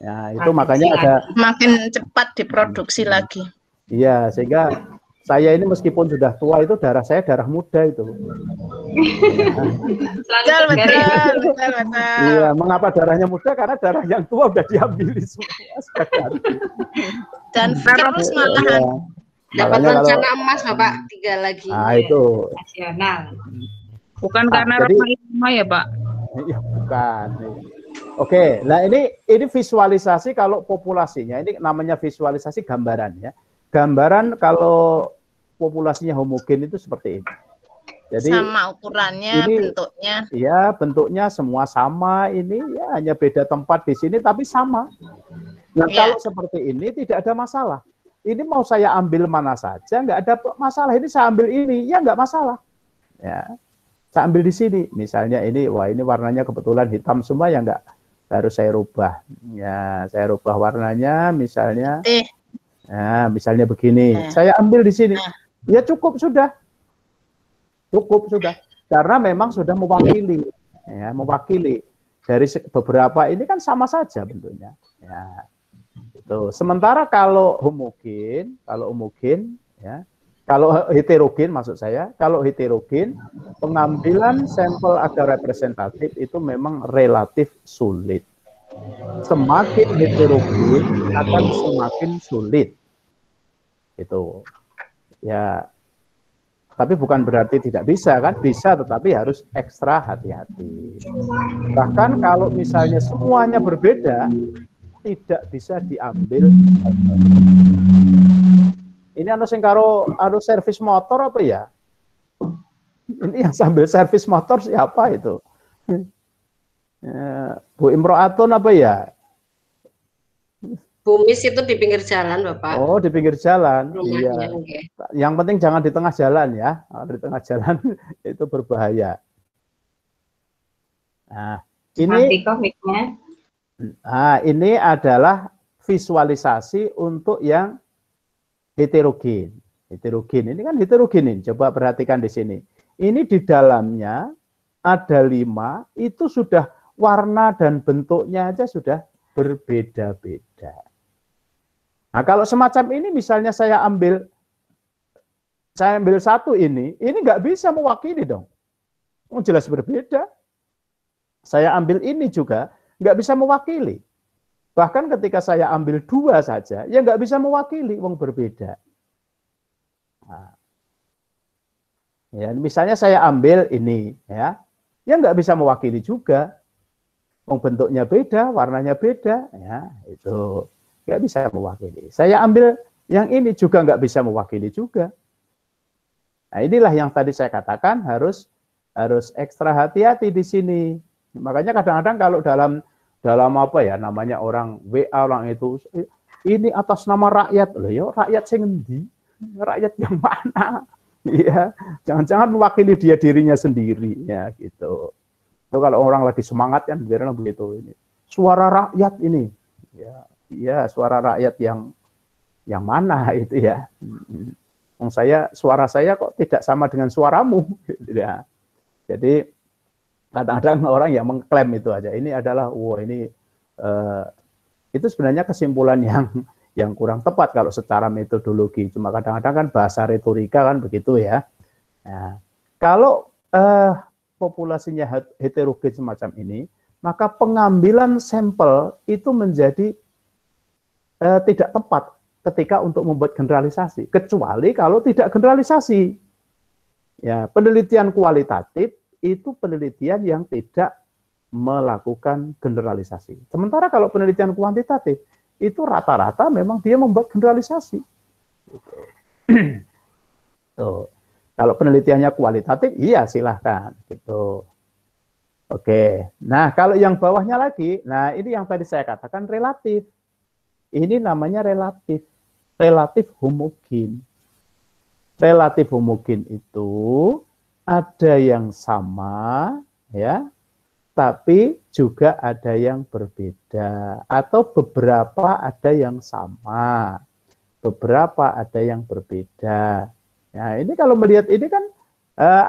ya itu makanya ada
Makin cepat diproduksi lagi.
iya, sehingga saya ini meskipun sudah tua itu darah saya darah muda itu.
Betul.
Iya, mengapa darahnya muda? Karena darah yang tua udah diambil semua.
Dan terus malahan.
Iya.
Dapat
Makanya
rencana emas, Bapak. 3 lagi.
Nah, itu.
Nasional. Bukan karena
jadi-
Roma ya, Pak?
Iya, bukan. Oke, nah ini visualisasi kalau populasinya. Ini namanya visualisasi gambaran ya. Gambaran kalau populasinya homogen itu seperti ini. Jadi
Sama ukurannya,
ini-
bentuknya.
ya bentuknya semua sama, ini ya hanya beda tempat di sini tapi sama. Nah
Ya.
kalau seperti ini tidak ada masalah. Ini mau saya ambil mana saja nggak ada masalah. Ini saya ambil ini ya nggak masalah. Ya, saya ambil di sini. Misalnya ini, wah ini warnanya kebetulan hitam semua ya nggak harus saya rubah. Ya saya rubah warnanya misalnya. Nah, misalnya begini, saya ambil di sini, ya cukup sudah, karena memang sudah mewakili, ya mewakili dari beberapa ini kan sama saja bentuknya, ya. Itu. Sementara kalau homogen, ya, kalau heterogen maksud saya, kalau heterogen pengambilan sampel agar representatif itu memang relatif sulit. Semakin heterogen akan semakin sulit. Itu. Ya. Tapi bukan berarti tidak bisa kan? Bisa, tetapi harus ekstra hati-hati. Bahkan kalau misalnya semuanya berbeda, tidak bisa diambil. Ini anu sing karo servis motor apa ya? Ini yang sambil servis motor siapa itu? Bu Imro'atun apa ya?
Bumis itu di pinggir jalan, Bapak.
Oh, di pinggir jalan.
Rumahnya,
Iya.
oke.
Yang penting jangan di tengah jalan ya. Kalau di tengah jalan itu berbahaya. Nah, ini adalah visualisasi untuk yang heterogen. Heterogen ini kan heterogen ini. Coba perhatikan di sini. Ini di dalamnya ada 5, itu sudah warna dan bentuknya aja sudah berbeda-beda. Nah, kalau semacam ini misalnya saya ambil 1 ini nggak bisa mewakili dong. Jelas berbeda. Saya ambil ini juga nggak bisa mewakili. Bahkan ketika saya ambil 2 saja, ya nggak bisa mewakili, wong berbeda. Nah, ya, misalnya saya ambil ini, ya nggak bisa mewakili juga. Wong bentuknya beda, warnanya beda, ya itu nggak bisa mewakili. Saya ambil yang ini juga nggak bisa mewakili juga. Nah, inilah yang tadi saya katakan harus ekstra hati-hati di sini. Makanya kadang-kadang kalau dalam apa ya namanya orang WA orang itu ini atas nama rakyat loh, ya rakyat sing endi? Rakyat yang mana? Iya, jangan-jangan mewakili dia dirinya sendiri ya gitu. Itu kalau orang lagi semangat kan biarlah begitu ini. Suara rakyat ini. Ya, suara rakyat yang mana itu ya. Suara saya kok tidak sama dengan suaramu ya. Jadi kadang-kadang orang yang mengklaim itu aja. Ini adalah itu sebenarnya kesimpulan yang kurang tepat kalau secara metodologi. Cuma kadang-kadang kan bahasa retorika kan begitu ya. Nah, kalau populasinya heterogen semacam ini, maka pengambilan sampel itu menjadi tidak tepat ketika untuk membuat generalisasi. Kecuali kalau tidak generalisasi. Ya, penelitian kualitatif itu penelitian yang tidak melakukan generalisasi. Sementara kalau penelitian kuantitatif itu rata-rata memang dia membuat generalisasi. Tuh. Kalau penelitiannya kualitatif, iya silahkan. Gitu. Oke. Nah, kalau yang bawahnya lagi, nah ini yang tadi saya katakan relatif. Ini namanya relatif. Relatif homogen. Relatif homogen itu ada yang sama, ya, tapi juga ada yang berbeda. Atau beberapa ada yang sama. Beberapa ada yang berbeda. Nah, ini kalau melihat ini kan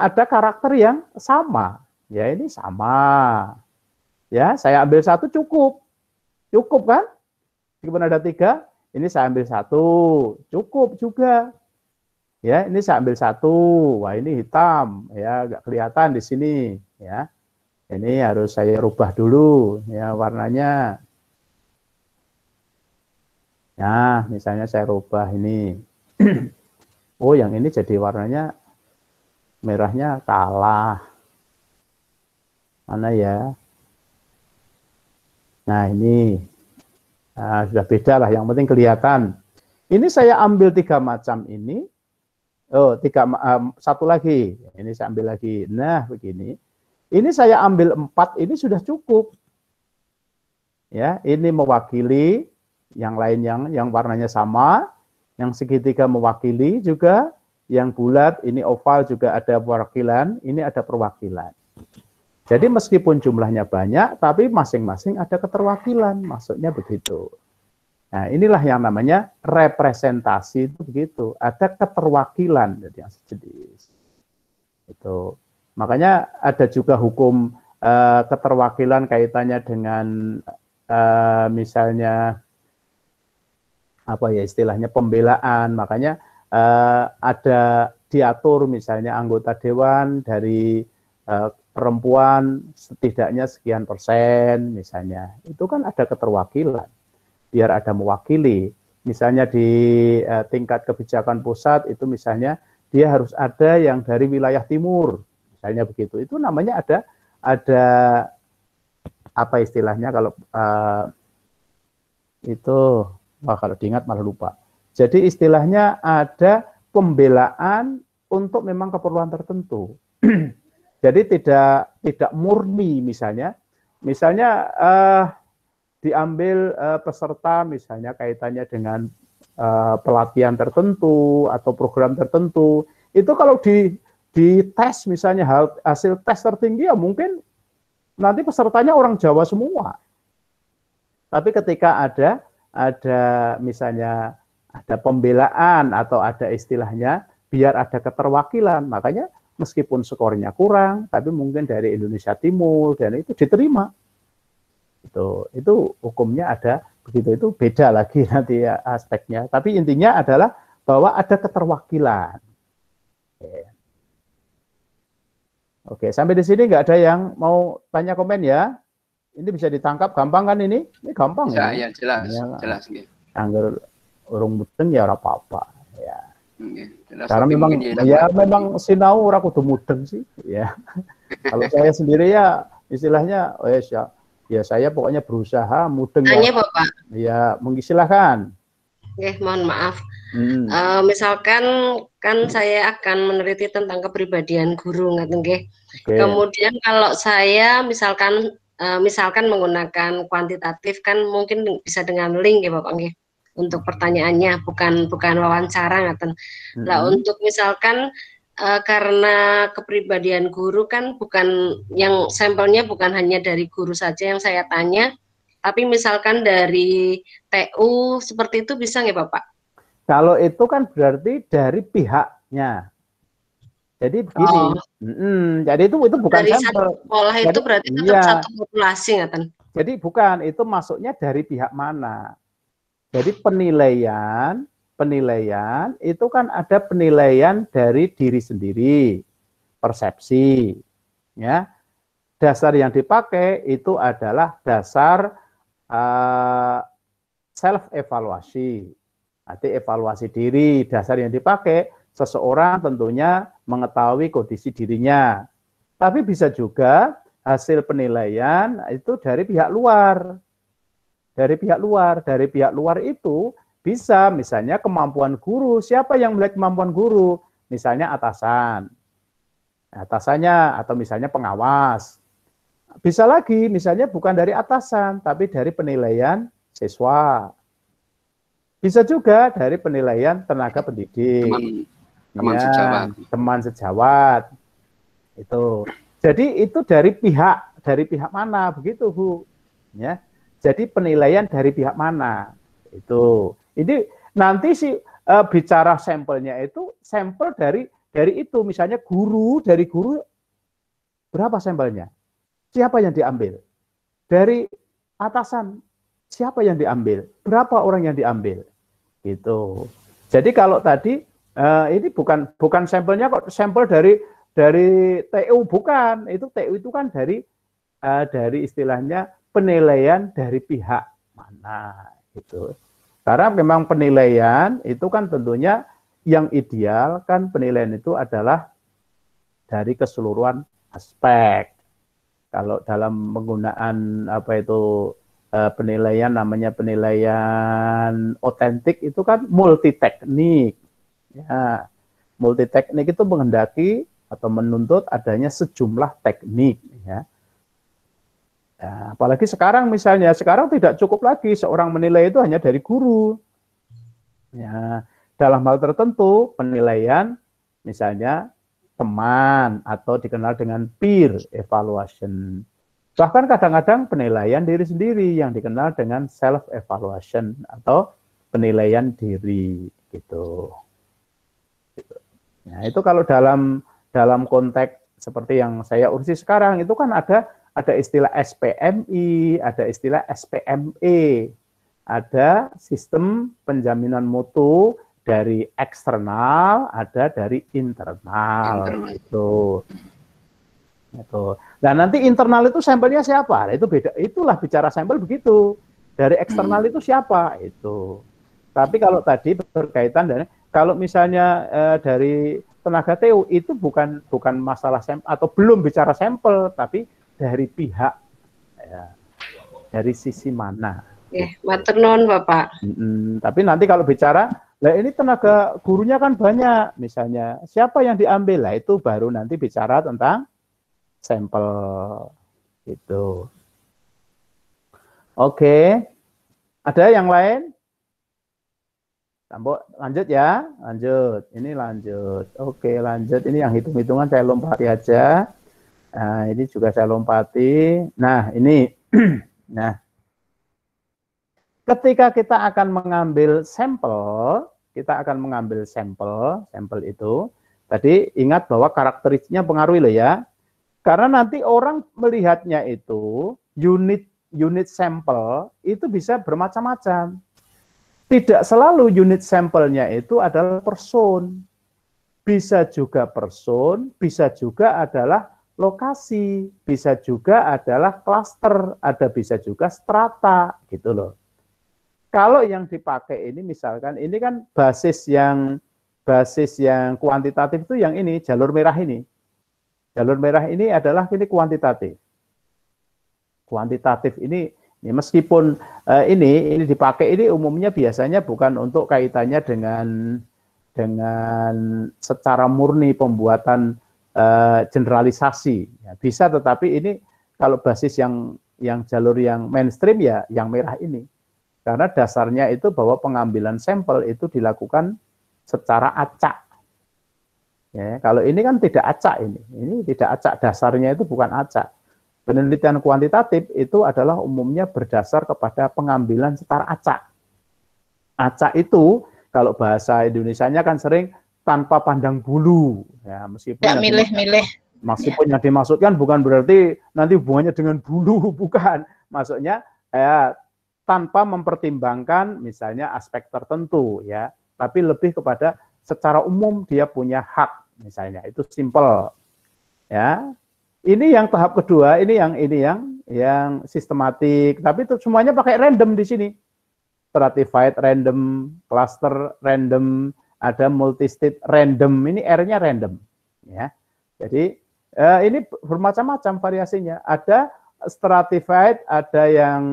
ada karakter yang sama. Ya, ini sama. Ya, saya ambil 1 cukup. Cukup kan? Meskipun ada 3, ini saya ambil 1. Cukup juga. Ya, ini saya ambil 1. Wah, ini hitam. Ya, agak kelihatan di sini. Ya, ini harus saya rubah dulu. Ya, warnanya. Nah, misalnya saya rubah ini. Oh, yang ini jadi warnanya merahnya kalah. Mana ya? Nah, ini sudah beda lah. Yang penting kelihatan. Ini saya ambil 3 macam ini. Oh, 1 lagi. Ini saya ambil lagi. Nah, begini. Ini saya ambil 4. Ini sudah cukup. Ya, ini mewakili. Yang lain yang warnanya sama. Yang segitiga mewakili juga. Yang bulat, ini oval juga ada perwakilan. Ini ada perwakilan. Jadi meskipun jumlahnya banyak, tapi masing-masing ada keterwakilan. Maksudnya begitu. Nah, inilah yang namanya representasi itu begitu. Ada keterwakilan dari yang sejenis. Itu. Makanya ada juga hukum keterwakilan kaitannya dengan misalnya apa ya istilahnya pembelaan. Makanya ada diatur misalnya anggota dewan dari perempuan setidaknya sekian persen misalnya. Itu kan ada keterwakilan. Biar ada mewakili. Misalnya di tingkat kebijakan pusat itu misalnya dia harus ada yang dari wilayah timur. Misalnya begitu. Itu namanya ada apa istilahnya kalau itu kalau diingat malah lupa. Jadi istilahnya ada pembelaan untuk memang keperluan tertentu. Jadi tidak murni misalnya diambil peserta misalnya kaitannya dengan pelatihan tertentu atau program tertentu. Itu kalau di tes misalnya hasil tes tertinggi ya mungkin nanti pesertanya orang Jawa semua. Tapi ketika ada misalnya ada pembelaan atau ada istilahnya biar ada keterwakilan. Makanya meskipun skornya kurang, tapi mungkin dari Indonesia Timur dan itu diterima. Itu hukumnya ada begitu, itu beda lagi nanti ya aspeknya. Tapi intinya adalah bahwa ada keterwakilan. Oke, sampai di sini nggak ada yang mau tanya komen ya? Ini bisa ditangkap gampang kan ini? Ini gampang
ya?
Ya,
jelas,
ya,
jelas.
Angger urung mudeng ya ora apa-apa. Ya.
Jelas,
Karena memang memang sinau ora kudu mudeng sih. Ya. Kalau saya sendiri ya istilahnya, ya saya pokoknya berusaha mudeng.
Tanya Bapak.
Ya, silahkan.
Oke, mohon maaf. Misalkan kan saya akan meneliti tentang kepribadian guru, nggih. Kemudian kalau saya misalkan menggunakan kuantitatif kan mungkin bisa dengan link ya Bapak nggih. Untuk pertanyaannya bukan wawancara ngaten. Lah untuk misalkan karena kepribadian guru kan bukan yang sampelnya bukan hanya dari guru saja yang saya tanya, tapi misalkan dari TU seperti itu bisa nggak Bapak?
Kalau itu kan berarti dari pihaknya. Jadi begini, jadi itu bukan
dari
sampel.
Satu sekolah itu berarti tetap satu populasi ngaten.
Jadi bukan, itu masuknya dari pihak mana? Jadi penilaian itu kan ada penilaian dari diri sendiri, persepsi, ya. Dasar yang dipakai itu adalah dasar self evaluasi. Nanti evaluasi diri, dasar yang dipakai seseorang tentunya mengetahui kondisi dirinya. Tapi bisa juga hasil penilaian itu dari pihak luar. Dari pihak luar itu bisa misalnya kemampuan guru. Siapa yang melihat kemampuan guru? Misalnya atasannya atau misalnya pengawas. Bisa lagi misalnya bukan dari atasan, tapi dari penilaian siswa. Bisa juga dari penilaian tenaga pendidik. Teman sejawat. Itu. Jadi itu dari pihak mana begitu Bu? Ya. Jadi penilaian dari pihak mana? Itu. Ini nanti bicara sampelnya itu sampel dari itu misalnya dari guru berapa sampelnya? Siapa yang diambil? Dari atasan siapa yang diambil? Berapa orang yang diambil? Gitu. Jadi kalau tadi ini bukan sampelnya kok sampel dari TU bukan. Itu TU itu kan dari istilahnya penilaian dari pihak mana gitu. Karena memang penilaian itu kan tentunya yang ideal kan penilaian itu adalah dari keseluruhan aspek. Kalau dalam penggunaan penilaian namanya penilaian otentik itu kan multi teknik. Ya, multi teknik itu menghendaki atau menuntut adanya sejumlah teknik ya. Ya, apalagi sekarang tidak cukup lagi seorang menilai itu hanya dari guru. Ya, dalam hal tertentu penilaian misalnya teman atau dikenal dengan peer evaluation. Bahkan kadang-kadang penilaian diri sendiri yang dikenal dengan self evaluation atau penilaian diri gitu. Nah, itu kalau dalam konteks seperti yang saya urusi sekarang itu kan ada istilah SPMI, ada istilah SPME, ada sistem penjaminan mutu dari eksternal, ada dari internal. Itu. Nah nanti internal itu sampelnya siapa? Nah, itu beda. Itulah bicara sampel begitu. Dari eksternal itu siapa? Itu. Tapi kalau tadi berkaitan dengan kalau misalnya dari tenaga TU itu bukan masalah sampel atau belum bicara sampel, tapi dari pihak ya, dari sisi mana?
Matur nuwun Bapak.
Tapi nanti kalau bicara, lah ini tenaga gurunya kan banyak, misalnya siapa yang diambil? Lah itu baru nanti bicara tentang sampel itu. Oke, ada yang lain? Lanjut ya, lanjut. Ini lanjut. Oke, lanjut. Ini yang hitung-hitungan saya lompati aja. Nah, ini juga saya lompati. Nah, ini. Nah. ketika kita akan mengambil sampel, sampel itu, tadi ingat bahwa karakteristiknya pengaruhi loh ya. Karena nanti orang melihatnya itu, unit sampel itu bisa bermacam-macam. Tidak selalu unit sampelnya itu adalah person. Bisa juga person, bisa juga adalah lokasi, bisa juga adalah klaster, bisa juga strata, gitu loh. Kalau yang dipakai ini misalkan, ini kan basis yang kuantitatif itu yang ini, jalur merah ini. Jalur merah ini adalah ini kuantitatif. Kuantitatif ini meskipun ini dipakai ini umumnya biasanya bukan untuk kaitannya dengan secara murni pembuatan generalisasi. Ya, bisa, tetapi ini kalau basis yang jalur yang mainstream ya yang merah ini. Karena dasarnya itu bahwa pengambilan sampel itu dilakukan secara acak. Ya, kalau ini kan tidak acak ini tidak acak, dasarnya itu bukan acak. Penelitian kuantitatif itu adalah umumnya berdasar kepada pengambilan secara acak. Acak itu kalau bahasa Indonesianya kan sering tanpa pandang bulu. Ya, meskipun
milih-milih.
Meskipun yang dimaksudkan bukan berarti nanti hubungannya dengan bulu, bukan. Maksudnya tanpa mempertimbangkan misalnya aspek tertentu ya, tapi lebih kepada secara umum dia punya hak. Misalnya itu simple ya. Ini yang tahap kedua, ini yang sistematik, tapi itu semuanya pakai random di sini. Stratified random, cluster random, ada multi-state random, ini R-nya random ya. Jadi ini bermacam-macam variasinya. Ada stratified, ada yang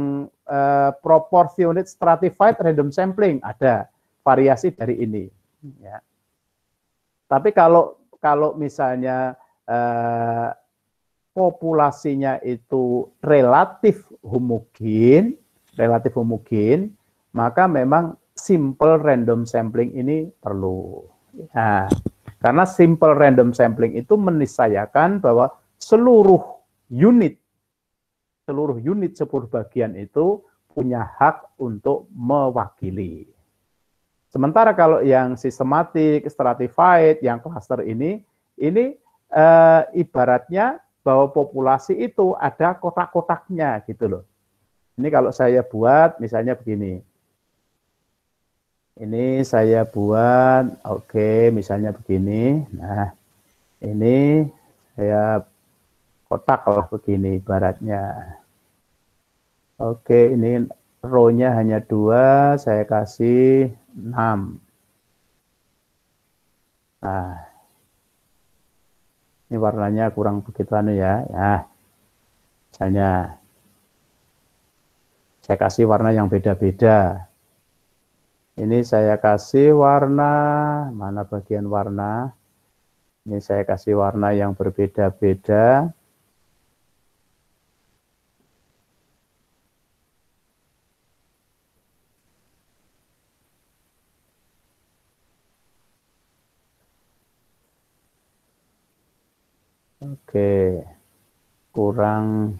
proportionate stratified random sampling, ada variasi dari ini ya. Tapi kalau misalnya populasinya itu relatif homogen, maka memang simple random sampling ini perlu. Nah, karena simple random sampling itu meniscayakan bahwa seluruh unit bagian itu punya hak untuk mewakili. Sementara kalau yang sistematik, stratified, yang cluster ini ibaratnya bahwa populasi itu ada kotak-kotaknya gitu loh. Ini kalau saya buat misalnya begini. Ini saya buat, oke, misalnya begini. Nah, ini saya kotak lah begini ibaratnya. Oke, ini row-nya hanya 2, saya kasih 6. Nah, ini warnanya kurang begitu ya. Nah, misalnya saya kasih warna yang beda-beda. Ini saya kasih warna, mana bagian warna? Ini saya kasih warna yang berbeda-beda. Oke, kurang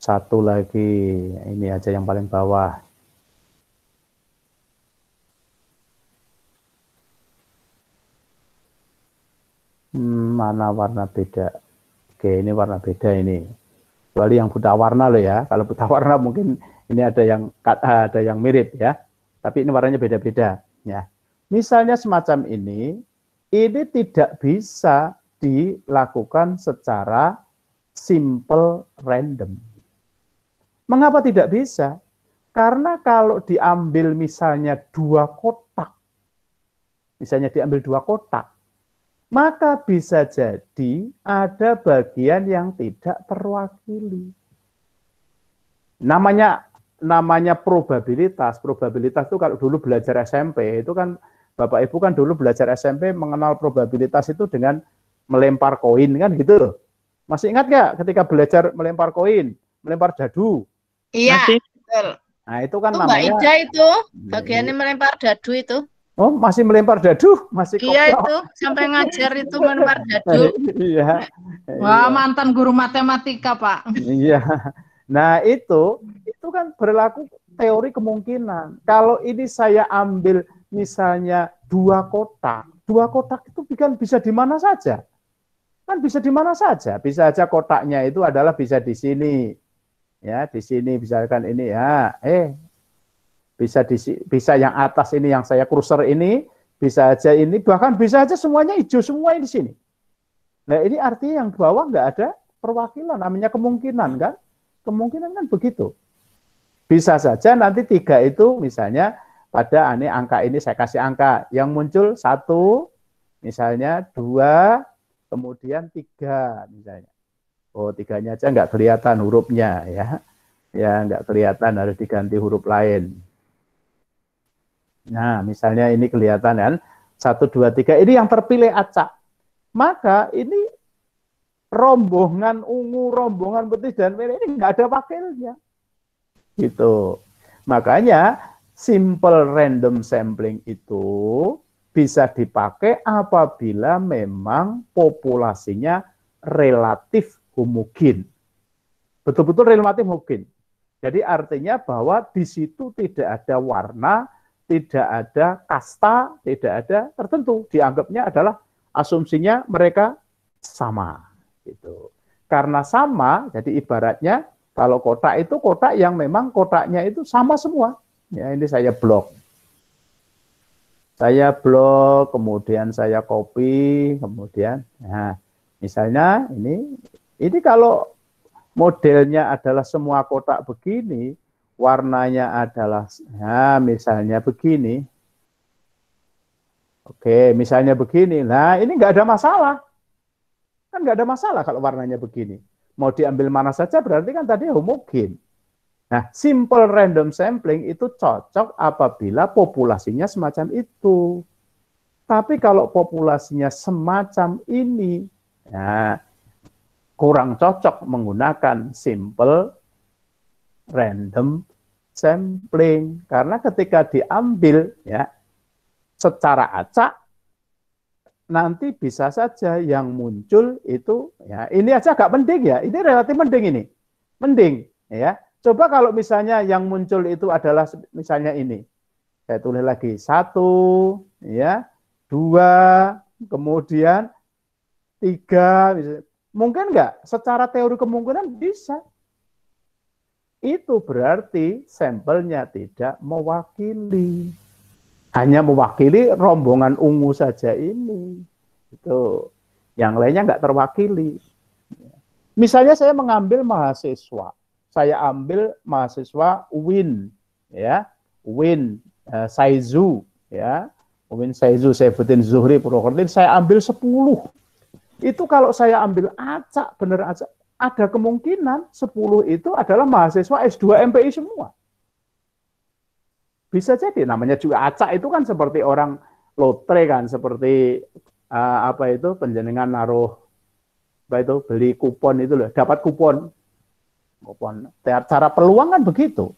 satu lagi. Ini aja yang paling bawah. Mana warna beda? Oke, ini warna beda ini. Kecuali yang buta warna loh ya. Kalau buta warna mungkin ini ada yang mirip ya. Tapi ini warnanya beda-beda ya. Misalnya semacam ini tidak bisa dilakukan secara simple random. Mengapa tidak bisa? Karena kalau diambil misalnya 2 kotak, maka bisa jadi ada bagian yang tidak terwakili. Namanya probabilitas. Probabilitas itu kalau dulu belajar SMP, itu kan Bapak Ibu kan dulu belajar SMP mengenal probabilitas itu dengan melempar koin kan gitu loh. Masih ingat nggak ketika belajar melempar koin, melempar dadu?
Iya, betul.
Nah, itu kan
namanya Mbak Ida itu bagiannya melempar dadu itu.
Oh, masih melempar dadu? Masih
iya itu, sampai ngajar itu melempar dadu.
Iya.
Wah, mantan guru matematika, Pak.
Iya. Nah, itu kan berlaku teori kemungkinan. Kalau ini saya ambil misalnya dua kotak itu kan bisa di mana saja. Kan bisa di mana saja. Bisa aja kotaknya itu adalah bisa di sini. Ya, di sini misalkan ini ya. Bisa yang atas ini yang saya kursor ini, bisa aja ini, bahkan bisa aja semuanya hijau semua di sini. Nah, ini artinya yang bawah nggak ada perwakilan, namanya kemungkinan kan? Kemungkinan kan begitu. Bisa saja nanti 3 itu misalnya pada angka ini saya kasih angka yang muncul 1, misalnya 2, kemudian 3 misalnya. Oh, 3-nya aja nggak kelihatan hurufnya ya. Ya nggak kelihatan, harus diganti huruf lain. Nah, misalnya ini kelihatan kan 1, 2, 3 ini yang terpilih acak. Maka ini rombongan ungu, rombongan putih dan merah ini nggak ada wakilnya. Gitu. Makanya simple random sampling itu bisa dipakai apabila memang populasinya relatif homogen. Betul-betul relatif homogen. Jadi artinya bahwa di situ tidak ada warna, tidak ada kasta, tidak ada tertentu. Dianggapnya adalah asumsinya mereka sama. Gitu. Karena sama, jadi ibaratnya kalau kotak itu kotak yang memang kotaknya itu sama semua. Ya, ini saya blok. Saya blok, kemudian saya copy, kemudian, nah, misalnya ini kalau modelnya adalah semua kotak begini, warnanya adalah, nah, misalnya begini. Oke, misalnya begini. Nah, ini nggak ada masalah. Kan nggak ada masalah kalau warnanya begini. Mau diambil mana saja berarti kan tadi homogen. Nah, simple random sampling itu cocok apabila populasinya semacam itu. Tapi kalau populasinya semacam ini, ya, kurang cocok menggunakan simple random sampling. Karena ketika diambil ya secara acak, nanti bisa saja yang muncul itu ya ini aja agak mending ya, ini relatif mending ini, mending ya. Coba kalau misalnya yang muncul itu adalah misalnya ini, saya tulis lagi 1, ya 2, kemudian 3, mungkin nggak? Secara teori kemungkinan bisa. Itu berarti sampelnya tidak mewakili. Hanya mewakili rombongan ungu saja ini. Itu. Yang lainnya nggak terwakili. Misalnya saya mengambil mahasiswa. Saya ambil mahasiswa Win, ya. Win Saizu, ya. Win Saizu, Saifuddin Zuhri Purwokerto, saya ambil 10. Itu kalau saya ambil acak, bener acak, ada kemungkinan 10 itu adalah mahasiswa S2 MPI semua. Bisa jadi, namanya juga acak itu kan seperti orang lotre kan, seperti apa itu penjenengan naruh apa itu beli kupon itu loh, dapat kupon. Cara peluang kan begitu.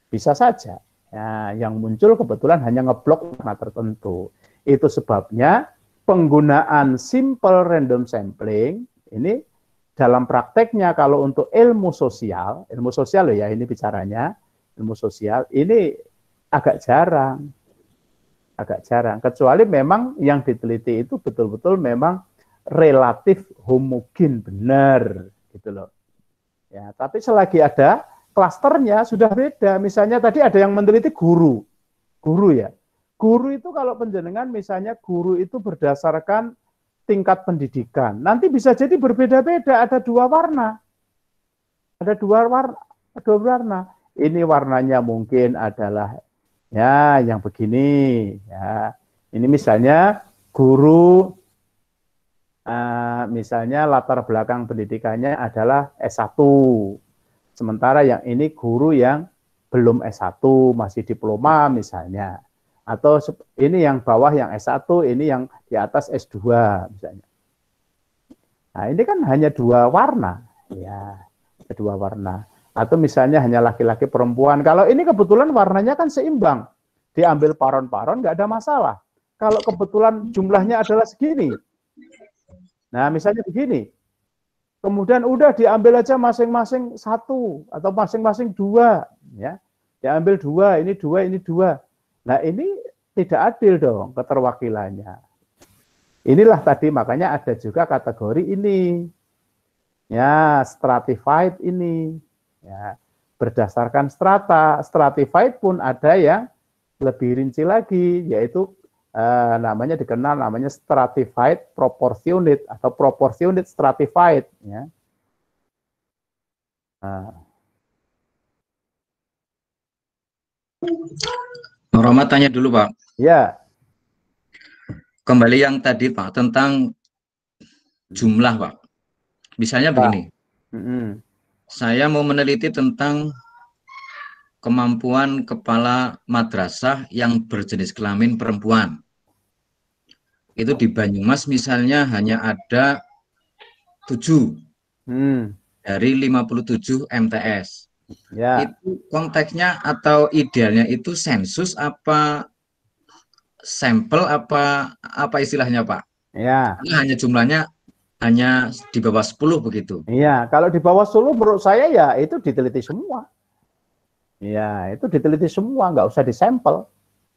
Bisa saja. Ya, yang muncul kebetulan hanya ngeblok warna tertentu. Itu sebabnya penggunaan simple random sampling ini dalam prakteknya kalau untuk ilmu sosial loh ya ini bicaranya, ilmu sosial ini agak jarang, kecuali memang yang diteliti itu betul-betul memang relatif homogen benar, gitu loh. Ya, tapi selagi ada klasternya sudah beda. Misalnya tadi ada yang meneliti guru ya. Guru itu kalau penjenengan misalnya guru itu berdasarkan tingkat pendidikan, nanti bisa jadi berbeda-beda. Ada 2 warna, ada dua warna. Ini warnanya mungkin adalah ya, yang begini, ya. Ini misalnya guru, misalnya latar belakang pendidikannya adalah S1. Sementara yang ini guru yang belum S1, masih diploma misalnya. Atau ini yang bawah yang S1, ini yang di atas S2 misalnya. Nah, ini kan hanya 2 warna, ya, 2 warna. Atau misalnya hanya laki-laki perempuan. Kalau ini kebetulan warnanya kan seimbang. Diambil paron-paron nggak ada masalah. Kalau kebetulan jumlahnya adalah segini. Nah, misalnya begini. Kemudian udah diambil aja masing-masing 1 atau masing-masing 2. Ya. Ya ambil 2, ini 2, ini 2. Nah ini tidak adil dong keterwakilannya. Inilah tadi makanya ada juga kategori ini. Ya, stratified ini. Ya, berdasarkan strata. Stratified pun ada yang lebih rinci lagi, yaitu namanya dikenal namanya stratified proportionate atau proportionate stratified. Ya.
Rohmat tanya dulu Pak.
Ya.
Kembali yang tadi Pak tentang jumlah Pak. Misalnya begini, saya mau meneliti tentang kemampuan kepala madrasah yang berjenis kelamin perempuan. Itu di Banyumas misalnya hanya ada 7 dari 57 MTS.
Ya.
Itu konteksnya atau idealnya itu sensus apa sampel apa istilahnya Pak?
Ya.
Ini hanya jumlahnya hanya di bawah 10 begitu.
Iya, kalau di bawah 10 menurut saya ya itu diteliti semua. Iya, itu diteliti semua, nggak usah disampel.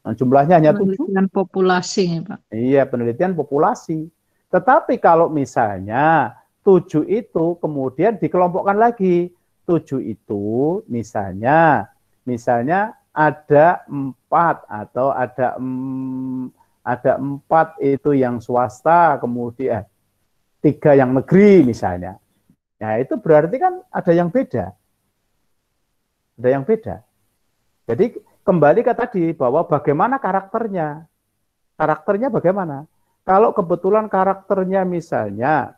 Nah, jumlahnya hanya 7.
Penelitian populasi ya Pak.
Iya, penelitian populasi. Tetapi kalau misalnya 7 itu kemudian dikelompokkan lagi. 7 itu misalnya ada 4 atau ada 4 itu yang swasta, kemudian 3 yang negeri misalnya. Nah, itu berarti kan ada yang beda. Ada yang beda. Jadi kembali ke tadi bahwa bagaimana karakternya. Karakternya bagaimana? Kalau kebetulan karakternya misalnya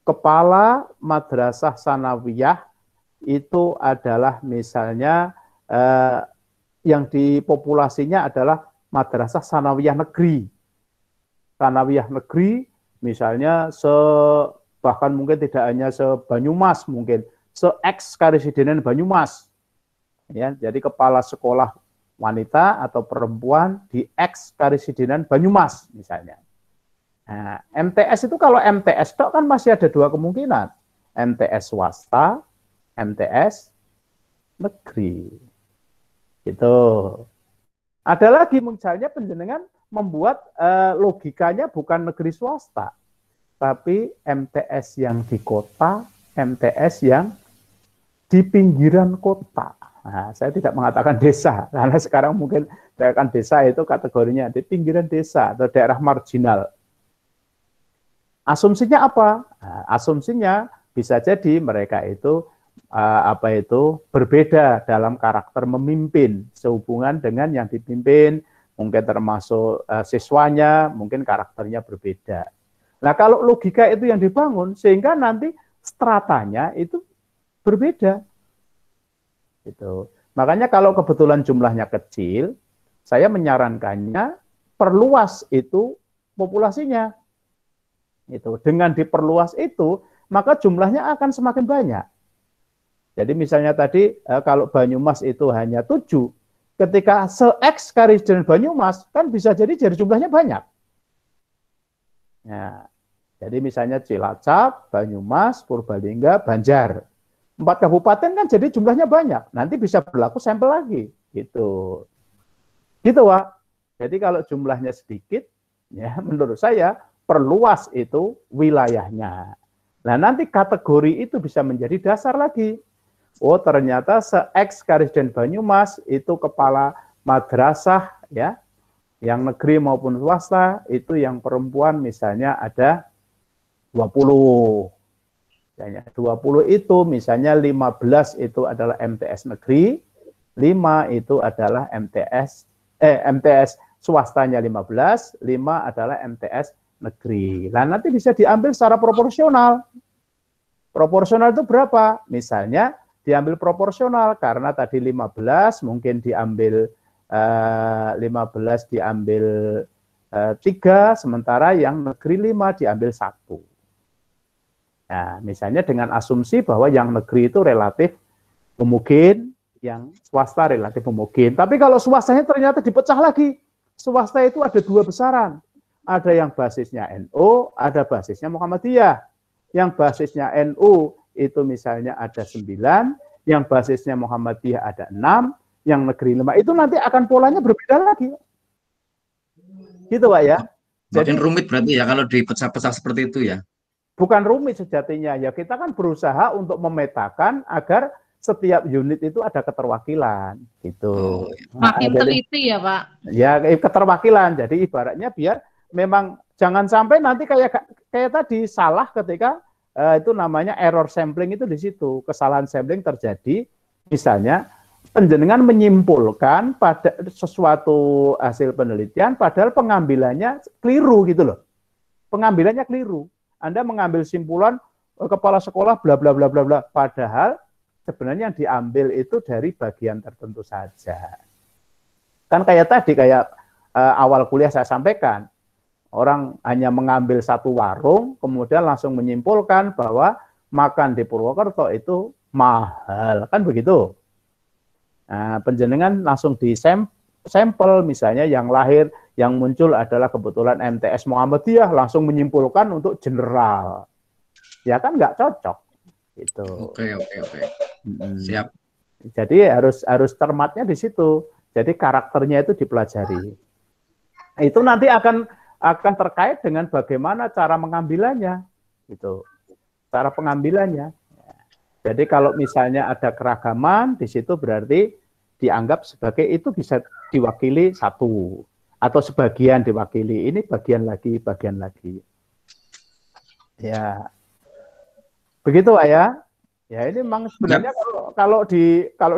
kepala madrasah sanawiyah itu adalah misalnya yang di populasinya adalah madrasah sanawiyah negeri. Sanawiyah negeri misalnya bahkan mungkin tidak hanya se-Banyumas, mungkin se-ex Karesidenan Banyumas. Ya, jadi kepala sekolah wanita atau perempuan di ex Karesidenan Banyumas misalnya. Nah, MTS itu kalau MTS tok kan masih ada 2 kemungkinan. MTS swasta, MTS negeri. Gitu. Ada lagi misalnya penjenengan membuat logikanya bukan negeri swasta, tapi MTS yang di kota, MTS yang di pinggiran kota. Nah, saya tidak mengatakan desa, karena sekarang mungkin katakan desa itu kategorinya di pinggiran desa atau daerah marginal. Asumsinya apa? Nah, asumsinya bisa jadi mereka itu berbeda dalam karakter memimpin sehubungan dengan yang dipimpin, mungkin termasuk siswanya, mungkin karakternya berbeda. Nah, kalau logika itu yang dibangun sehingga nanti stratanya itu berbeda. Gitu. Makanya kalau kebetulan jumlahnya kecil, saya menyarankannya perluas itu populasinya. Itu dengan diperluas itu, maka jumlahnya akan semakin banyak. Jadi misalnya tadi kalau Banyumas itu hanya 7, ketika se-ex Karesidenan Banyumas kan bisa jadi jumlahnya banyak. Nah, jadi misalnya Cilacap, Banyumas, Purbalingga, Banjar. 4 kabupaten kan jadi jumlahnya banyak. Nanti bisa berlaku sampel lagi, gitu. Gitu, Pak. Jadi kalau jumlahnya sedikit, ya menurut saya perluas itu wilayahnya. Nah, nanti kategori itu bisa menjadi dasar lagi. Oh, ternyata se-ex Karesidenan Banyumas itu kepala madrasah ya, yang negeri maupun swasta itu yang perempuan misalnya ada 20. Misalnya 20 itu misalnya 15 itu adalah MTS negeri, 5 itu adalah MTS swastanya 15, 5 adalah MTS negeri. Nah, nanti bisa diambil secara proporsional. Proporsional itu berapa? Misalnya diambil proporsional karena tadi 15 mungkin diambil 15 diambil 3, sementara yang negeri 5 diambil 1. Nah, misalnya dengan asumsi bahwa yang negeri itu relatif homogen, yang swasta relatif homogen. Tapi kalau swastanya ternyata dipecah lagi. Swasta itu ada 2 besaran. Ada yang basisnya NU, ada basisnya Muhammadiyah. Yang basisnya NU itu misalnya ada 9, yang basisnya Muhammadiyah ada 6, yang negeri 5. Itu nanti akan polanya berbeda lagi. Gitu Pak ya.
Makin rumit berarti ya kalau dipecah-pecah seperti itu ya.
Bukan rumit sejatinya, ya kita kan berusaha untuk memetakan agar setiap unit itu ada keterwakilan gitu.
Makin teliti ya Pak.
Ya keterwakilan. Jadi ibaratnya biar memang jangan sampai nanti kayak tadi salah ketika itu namanya error sampling itu di situ. Kesalahan sampling terjadi misalnya penjenengan menyimpulkan pada sesuatu hasil penelitian padahal pengambilannya keliru gitu loh. Pengambilannya keliru. Anda mengambil simpulan kepala sekolah bla bla bla bla bla padahal sebenarnya yang diambil itu dari bagian tertentu saja. Kan kayak tadi awal kuliah saya sampaikan, orang hanya mengambil satu warung kemudian langsung menyimpulkan bahwa makan di Purwokerto itu mahal, kan begitu. Nah, penjenengan langsung sampel misalnya yang lahir, yang muncul adalah kebetulan MTS Muhammadiyah, langsung menyimpulkan untuk general. Ya kan nggak cocok. Gitu.
Oke. Siap.
Jadi harus cermatnya di situ. Jadi karakternya itu dipelajari. Itu nanti akan terkait dengan bagaimana cara mengambilannya. Gitu. Cara pengambilannya. Jadi kalau misalnya ada keragaman, di situ berarti dianggap sebagai itu bisa diwakili satu. Atau sebagian diwakili. Ini bagian lagi. Ya. Begitu Pak ya. Ya ini memang sebenarnya kalau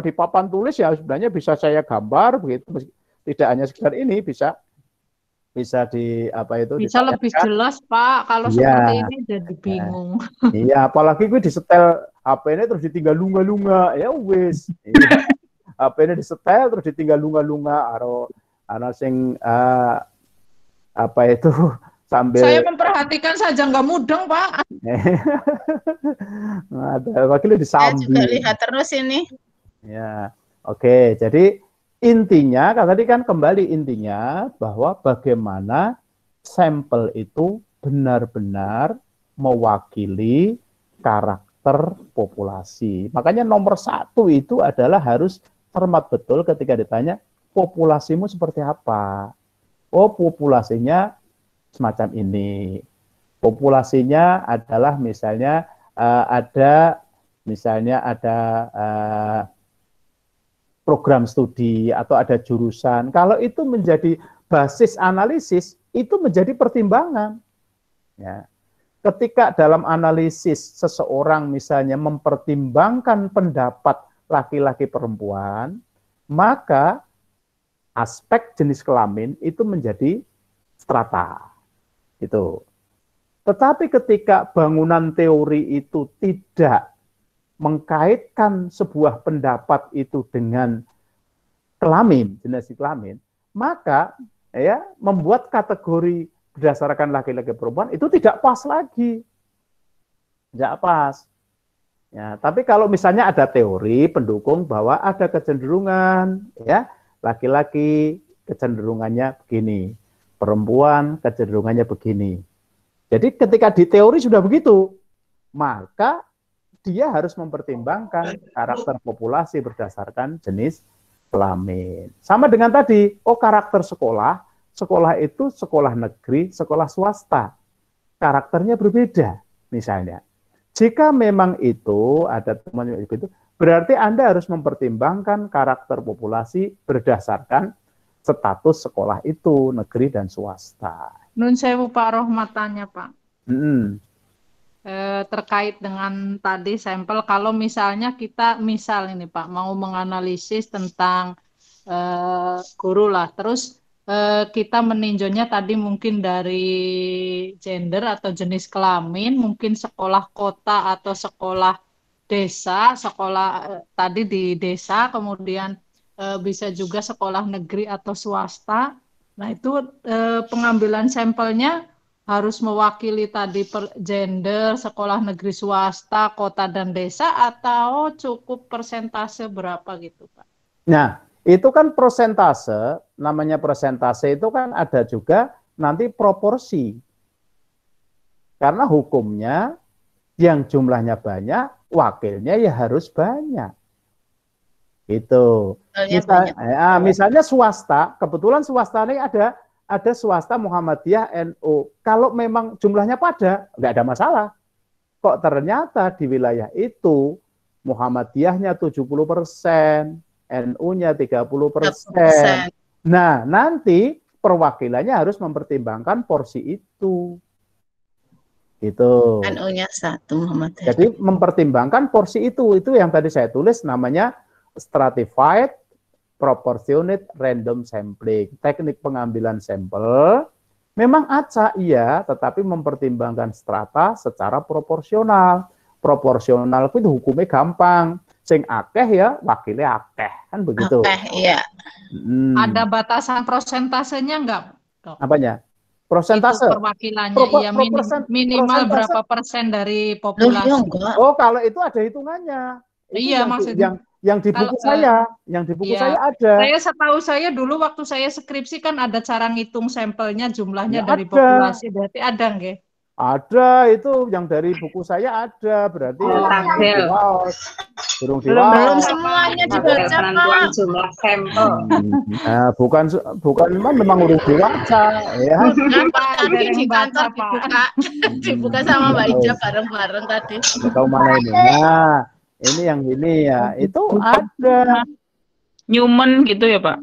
di papan tulis ya sebenarnya bisa saya gambar begitu. Tidak hanya sekedar ini bisa di apa itu
bisa lebih jelas Pak kalau seperti ini jadi bingung.
Iya, apalagi gue disetel HP-nya terus ditinggal lunga-lunga ya wis. HP-nya disetel terus ditinggal lunga-lunga ana sing apa itu sambil
saya memperhatikan saja nggak mudeng Pak.
Ada wakilnya disambi.
Saya juga lihat terus ini.
Ya, oke. Jadi intinya, tadi kan kembali intinya bahwa bagaimana sampel itu benar-benar mewakili karakter populasi. Makanya nomor 1 itu adalah harus cermat betul ketika ditanya populasimu seperti apa. Oh, populasinya semacam ini. Populasinya adalah misalnya ada program studi atau ada jurusan. Kalau itu menjadi basis analisis, itu menjadi pertimbangan. Ya. Ketika dalam analisis seseorang misalnya mempertimbangkan pendapat laki-laki perempuan, maka aspek jenis kelamin itu menjadi strata. Gitu. Tetapi ketika bangunan teori itu tidak mengkaitkan sebuah pendapat itu dengan kelamin, jenis kelamin, maka ya membuat kategori berdasarkan laki-laki perempuan itu tidak pas lagi. Tidak pas. Ya, tapi kalau misalnya ada teori pendukung bahwa ada kecenderungan, ya, laki-laki kecenderungannya begini, perempuan kecenderungannya begini. Jadi ketika di teori sudah begitu, maka dia harus mempertimbangkan karakter populasi berdasarkan jenis kelamin. Sama dengan tadi, karakter sekolah itu sekolah negeri, sekolah swasta. Karakternya berbeda, misalnya. Jika memang itu, ada teman itu, berarti Anda harus mempertimbangkan karakter populasi berdasarkan status sekolah itu, negeri dan swasta.
Nun sewu Pak Rohmat tanya Pak. Terkait dengan tadi sampel, kalau misalnya kita ini Pak mau menganalisis tentang guru lah, terus kita meninjaunya tadi mungkin dari gender atau jenis kelamin, mungkin sekolah kota atau sekolah desa, sekolah tadi di desa, kemudian bisa juga sekolah negeri atau swasta. Nah itu pengambilan sampelnya harus mewakili tadi gender, sekolah negeri swasta, kota dan desa, atau cukup persentase berapa gitu Pak?
Nah, itu kan persentase, namanya persentase itu kan ada juga nanti proporsi. Karena hukumnya yang jumlahnya banyak, wakilnya ya harus banyak. Itu. Misalnya swasta, kebetulan swasta ini ada swasta Muhammadiyah NU. Kalau memang jumlahnya pada, nggak ada masalah. Kok ternyata di wilayah itu Muhammadiyahnya 70%, NU-nya 30%. Nah, nanti perwakilannya harus mempertimbangkan porsi itu. Gitu.
NU-nya 1 Muhammadiyah.
Jadi mempertimbangkan porsi itu yang tadi saya tulis namanya stratified proportionate random sampling. Teknik pengambilan sampel memang acak iya, tetapi mempertimbangkan strata secara proporsional. Proporsional itu hukumnya gampang. Sing akeh ya wakilnya akeh, kan begitu.
Akeh, iya.
Ada batasan prosentasenya enggak?
Apanya? Prosentase
itu perwakilannya ya minimal berapa persen dari populasi.
Oh, kalau itu ada hitungannya. Itu
iya, maksudnya
yang di buku saya, saya ada.
Setahu saya dulu waktu saya skripsi kan ada cara ngitung sampelnya jumlahnya dari populasi, berarti ada nggak?
Ada, itu yang dari buku saya ada, berarti
belum semuanya dibaca, Pak.
Jumlah sampel.
Nah, bukan memang urus dewasa, ya.
Tadi di kantor dibuka sama Mbak Ida bareng-bareng tadi.
Tahu mana ini? Nah, ini yang ini ya, itu ada.
Newman gitu ya, Pak?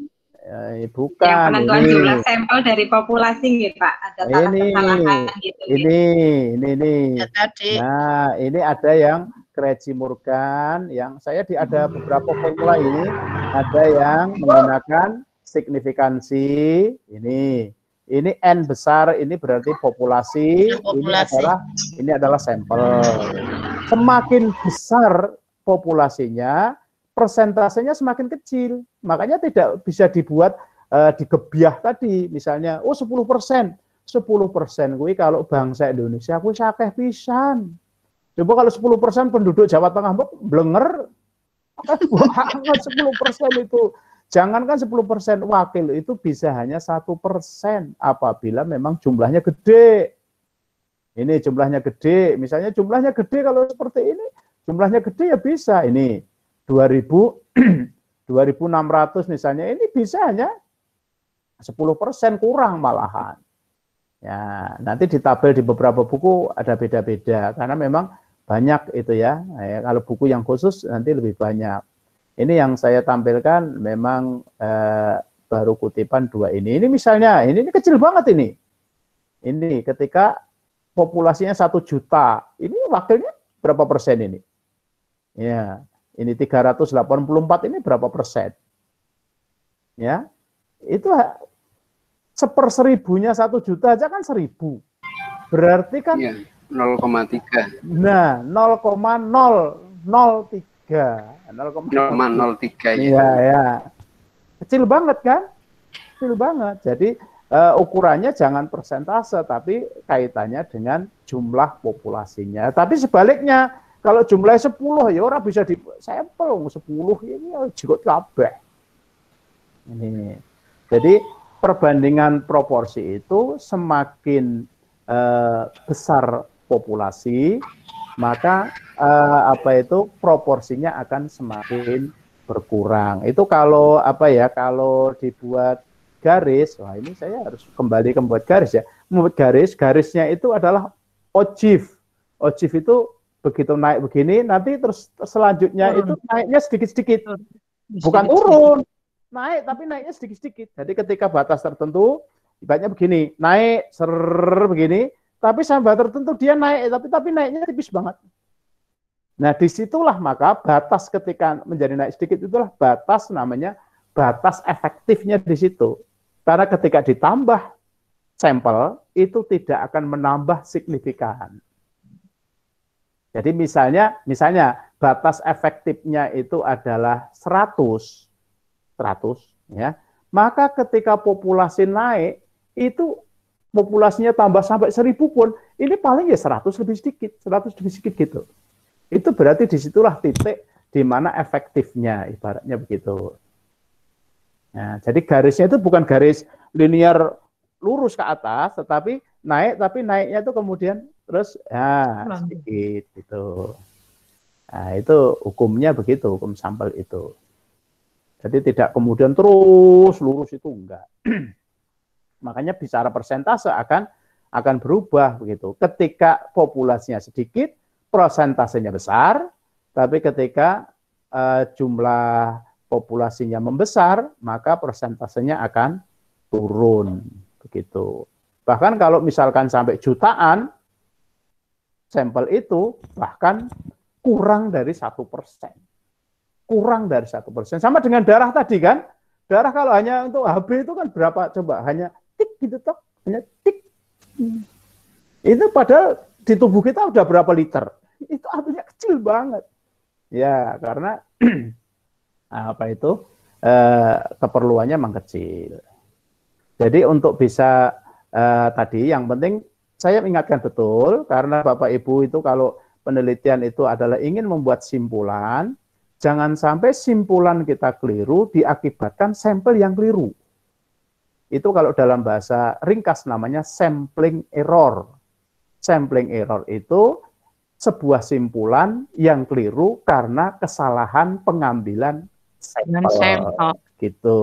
Bukan.
Yang penentuan jumlah sampel dari populasi ya, Pak. Ada kesalahan gitu.
Ini.
Ya, tadi.
Nah, ini ada yang Krejci Morgan, yang saya ada beberapa formula ini, ada yang menggunakan signifikansi, ini N besar, ini berarti populasi, ini adalah sampel. Semakin besar populasinya, persentasenya semakin kecil, makanya tidak bisa dibuat digebyah tadi, misalnya, 10%, 10% gue kalau bangsa Indonesia, gue sakeh pisan. Coba kalau 10% penduduk Jawa Tengah, blenger, 10% itu. Jangankan 10% wakil itu bisa hanya 1% apabila memang jumlahnya gede. Ini jumlahnya gede, misalnya jumlahnya gede kalau seperti ini, jumlahnya gede ya bisa. Ini 2.600 misalnya, ini bisa hanya 10% kurang malahan. Ya, nanti di tabel di beberapa buku ada beda-beda karena memang banyak itu ya. Nah, kalau buku yang khusus nanti lebih banyak. Ini yang saya tampilkan memang baru kutipan 2 ini. Ini misalnya, ini kecil banget ini. Ini ketika populasinya 1 juta, ini wakilnya berapa persen ini? Ya, ini 384 ini berapa persen? Ya, itu 1/1000-nya 1 juta aja kan 1000. Berarti kan
0,3.
Nah, 0,003.
0,03
ya. Kecil banget kan? Kecil banget. Jadi ukurannya jangan persentase, tapi kaitannya dengan jumlah populasinya. Tapi sebaliknya, kalau jumlahnya 10 ya orang bisa di sampel 10 ini jikut kabeh. Ini. Jadi perbandingan proporsi itu semakin besar populasi, maka proporsinya akan semakin berkurang. Itu kalau kalau dibuat garis, wah ini saya harus kembali membuat garis ya. Membuat garisnya itu adalah ojif. Ojif itu begitu naik begini, nanti terus selanjutnya itu naiknya sedikit-sedikit. Bukan turun, naik tapi naiknya sedikit-sedikit. Jadi ketika batas tertentu, ibaratnya begini, naik begini, tapi sampai tertentu dia naik, tapi naiknya tipis banget. Nah, disitulah maka batas ketika menjadi naik sedikit itulah batas namanya batas efektifnya di situ. Karena ketika ditambah sampel itu tidak akan menambah signifikan. Jadi misalnya batas efektifnya itu adalah 100 ya. Maka ketika populasi naik itu populasinya tambah sampai 1000 pun, ini paling ya 100 lebih sedikit gitu. Itu berarti disitulah titik di mana efektifnya, ibaratnya begitu. Nah, jadi garisnya itu bukan garis linear lurus ke atas, tetapi naiknya itu kemudian terus sedikit gitu. Nah, itu hukumnya begitu, hukum sampel itu. Jadi tidak kemudian terus lurus, itu enggak. Makanya bicara persentase akan berubah begitu. Ketika populasinya sedikit, persentasenya besar, tapi ketika jumlah populasinya membesar, maka persentasenya akan turun begitu. Bahkan kalau misalkan sampai jutaan, sampel itu bahkan kurang dari 1%. Kurang dari 1%. Sama dengan darah tadi kan. Darah kalau hanya untuk HB itu kan berapa coba? Hanya tik gitu toh. Hanya tik. Itu padahal di tubuh kita udah berapa liter? Itu artinya kecil banget. Ya, karena keperluannya memang kecil. Jadi untuk bisa tadi yang penting saya ingatkan betul, karena Bapak Ibu itu kalau penelitian itu adalah ingin membuat simpulan, jangan sampai simpulan kita keliru diakibatkan sampel yang keliru. Itu kalau dalam bahasa ringkas namanya sampling error. Sampling error itu sebuah simpulan yang keliru karena kesalahan pengambilan sampel. Gitu.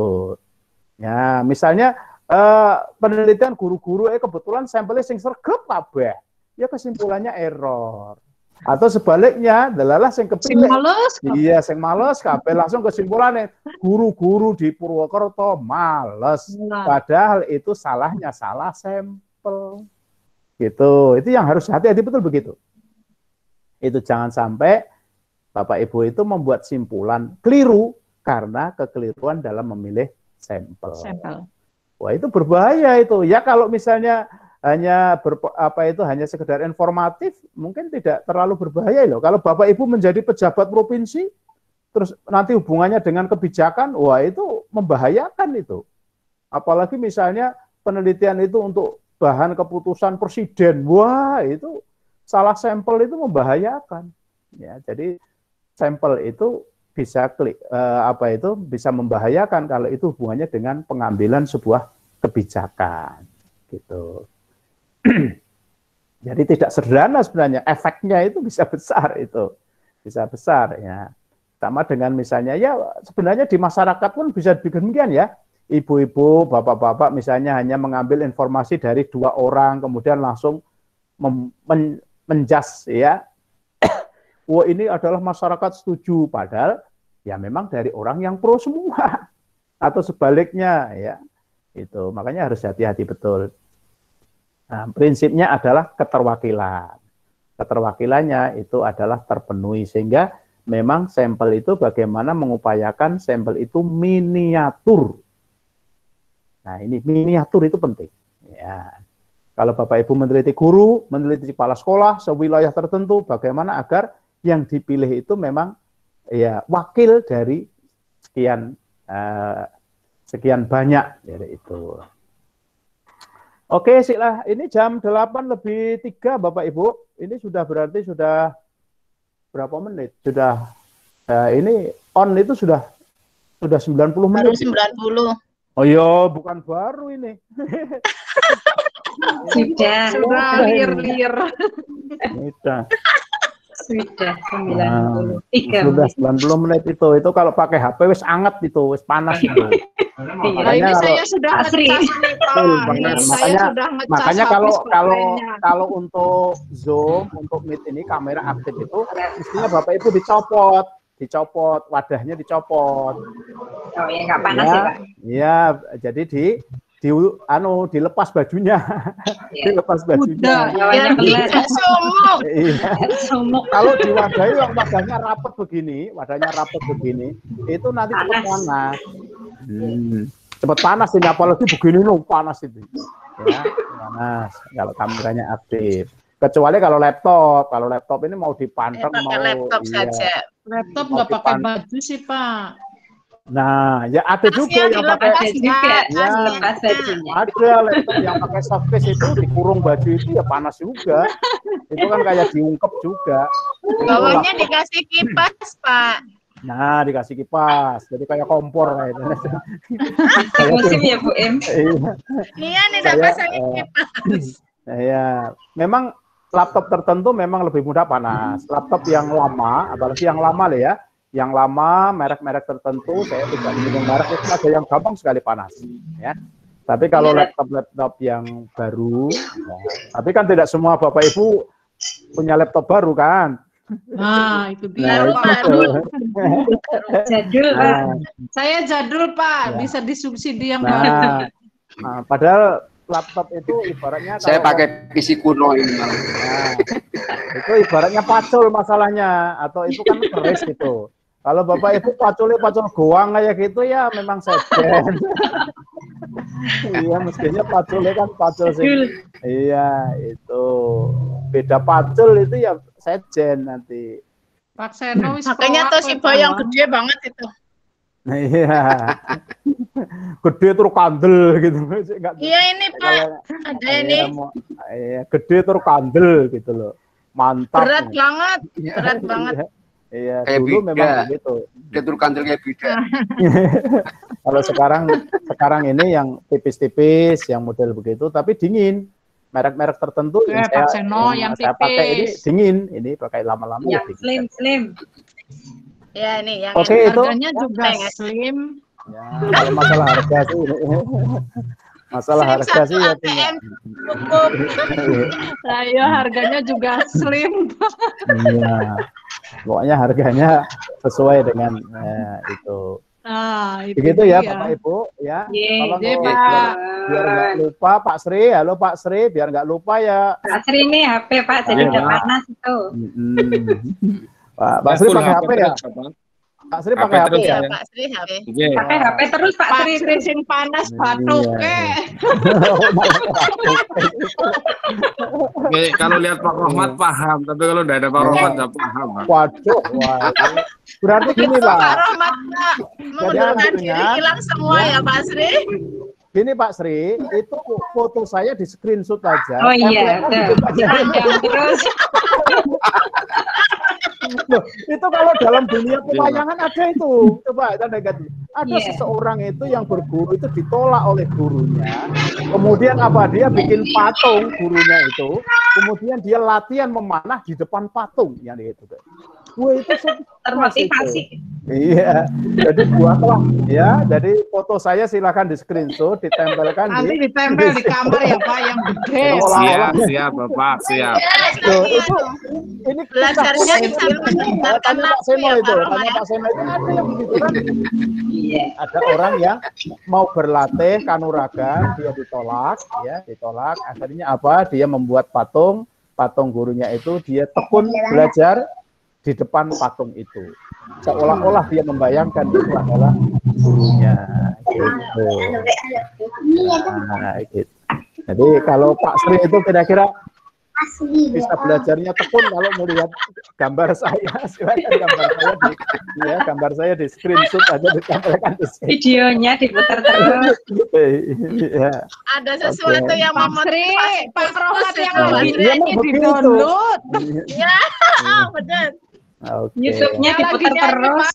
Ya, misalnya penelitian guru-guru kebetulan sampelnya sing sregep kabeh. Ya kesimpulannya error. Atau sebaliknya, delalah sing kepilih. Iya, sing males kabeh langsung kesimpulannya guru-guru di Purwokerto males. Padahal itu salahnya salah sampel. Gitu. Itu yang harus hati-hati betul begitu. Itu jangan sampai Bapak Ibu itu membuat simpulan keliru karena kekeliruan dalam memilih sampel. Wah, itu berbahaya itu. Ya kalau misalnya hanya hanya sekedar informatif, mungkin tidak terlalu berbahaya loh. Kalau Bapak Ibu menjadi pejabat provinsi, terus nanti hubungannya dengan kebijakan, wah itu membahayakan itu. Apalagi misalnya penelitian itu untuk bahan keputusan presiden, wah itu salah sampel itu membahayakan. Ya, jadi sampel itu bisa bisa membahayakan kalau itu hubungannya dengan pengambilan sebuah kebijakan gitu. Jadi tidak sederhana sebenarnya, efeknya itu bisa besar itu. Bisa besar ya. Sama dengan misalnya ya sebenarnya di masyarakat pun bisa demikian ya. Ibu-ibu, bapak-bapak misalnya hanya mengambil informasi dari 2 orang kemudian langsung menjas ya. Wah ini adalah masyarakat setuju, padahal ya memang dari orang yang pro semua atau sebaliknya ya. Itu makanya harus hati-hati betul. Nah, prinsipnya adalah keterwakilan. Keterwakilannya itu adalah terpenuhi sehingga memang sampel itu bagaimana mengupayakan sampel itu miniatur. Nah, ini miniatur itu penting. Ya. Kalau Bapak Ibu meneliti guru, meneliti kepala sekolah sewilayah tertentu, bagaimana agar yang dipilih itu memang ya wakil dari sekian banyak dari itu. Oke, sila. Ini jam 8:03 Bapak Ibu. Ini sudah berarti sudah berapa menit? Sudah ini on itu sudah 90 menit.
Baru 90.
Oh iya, bukan baru ini.
Sudah lir.
Sudah 90 menit itu kalau pakai HP wis anget itu, wis panas itu.
Makanya saya sudah ngecas nih, Pak.
Makanya kalau untuk Zoom, untuk Meet ini kamera aktif itu mestinya Bapak Ibu dicopot, wadahnya dicopot.
Oh ya nggak panas ya, Pak?
Iya, jadi dilepas bajunya. Dilepas bajunya. Kalau diwadahi yang wadahnya rapet begini, itu nanti cepat panas. Cepat panas ini, apalagi begini panas itu. Ya, panas kalau kameranya aktif. Kecuali kalau laptop ini mau dipanteng
laptop saja.
Laptop nggak pakai baju sih, Pak.
Nah, ya ada juga yang pakai
lepas bajunya.
Ada laptop yang pakai soft case itu dikurung baju itu ya panas juga. Itu kan kayak diungkep juga.
Bawahnya dikasih kipas, Pak.
Nah, dikasih kipas. Jadi kayak kompor kayak itu.
Musim ya, Bu Em.
Iya, nih dapat saya kipas.
Ya, memang laptop tertentu memang lebih mudah panas. Laptop yang lama, apalagi yang lama ya, yang lama, merek-merek tertentu, saya tidak menyinggung merek, itu ada yang gampang sekali panas, ya. Tapi kalau laptop yang baru, ya, tapi kan tidak semua Bapak Ibu punya laptop baru kan?
Nah, itu dia.
Jadul, Pak.
Saya jadul, Pak.
Ya.
Bisa disubsidi yang baru.
Padahal laptop itu ibaratnya
saya pakai PC kuno ini malah.
Nah, itu ibaratnya pacul masalahnya, atau itu kan keris gitu. Kalau Bapak Ibu pacul goang kayak gitu ya memang sejen. Iya, mestinya paculnya kan pacul sih. Iya, itu. Beda pacul itu ya sejen nanti.
Pak Seno
makanya tuh si Boyong gede banget itu.
Iya. Gede terus kandel gitu.
Iya ini Pak, ada ini.
Iya, gede terus kandel gitu loh. Mantap.
Berat banget, berat banget.
Iya,
kayak
dulu
bida.
memang begitu.
Dia turun kandil kayak bida.
Kalau sekarang ini yang tipis-tipis, yang model begitu, tapi dingin. Merek-merek tertentu yang saya pakai ini dingin. Ini pakai lama-lama
yang
ya dingin.
slim.
Ya ini yang
Oke, itu
harganya juga slim.
Ya, kalau masalah harga sih masalah
slim
harga sih ya
ATM cukup.
Nah, ya harganya juga slim.
Iya. Pokoknya harganya sesuai dengan itu.
Nah, itu
begitu
dia.
ya Bapak Ibu ya. Tolong
Pak.
biar nggak lupa Pak Sri. Halo Pak Sri, biar nggak lupa ya.
Pak Sri ini HP Pak, jadi udah panas itu.
Pak Sri pakai HP ya? Pak Sri pakai HP ya?
Pak Sri HP.
Pakai HP terus Pak Sri.
Pak Sri sing panas batuk ke.
Oke, kalau lihat Pak Rohmat paham, tapi kalau tidak ada Pak Rohmat nggak paham.
Waduh, berarti gini Pak.
Pak Rohmat mengundurkan diri hilang semua ya Pak Sri.
Gini Pak Sri, itu foto saya di screenshot aja.
Oh iya, terus.
Loh, itu kalau dalam dunia pewayangan ada itu. Coba kita negatif. Ada seseorang itu yang berguru itu ditolak oleh gurunya. Kemudian apa? Dia bikin patung gurunya itu. Kemudian dia latihan memanah di depan patung yang itu. Wah, itu
termotivasi.
Iya. Jadi buatlah ya. Jadi foto saya silakan di screenshot, ditempelkan
nanti ditempel di kamar ya Pak yang gede.
Siap Bapak, siap.
Loh, itu ini
belajarnya di sana
tanya Pak Seno itu, tanya Pak Seno itu ada yang begitu kan? Ada orang yang mau berlatih kanuragan, dia ditolak, ya ditolak. Akhirnya apa? Dia membuat patung gurunya itu dia tekun belajar di depan patung itu. Seolah-olah dia membayangkan itu adalah gurunya. Gitu. Nah, gitu. Jadi kalau Pak Sri itu kira-kira bisa belajarnya tekun kalau melihat gambar saya, silakan gambar saya di screenshot aja, ditempelkan di sini.
Videonya diputar terus.
Iya.
Ada sesuatu yang memotivasi
Pak Rohmat yang
lagi
di-download.
Iya, benar.
YouTube-nya diputar terus.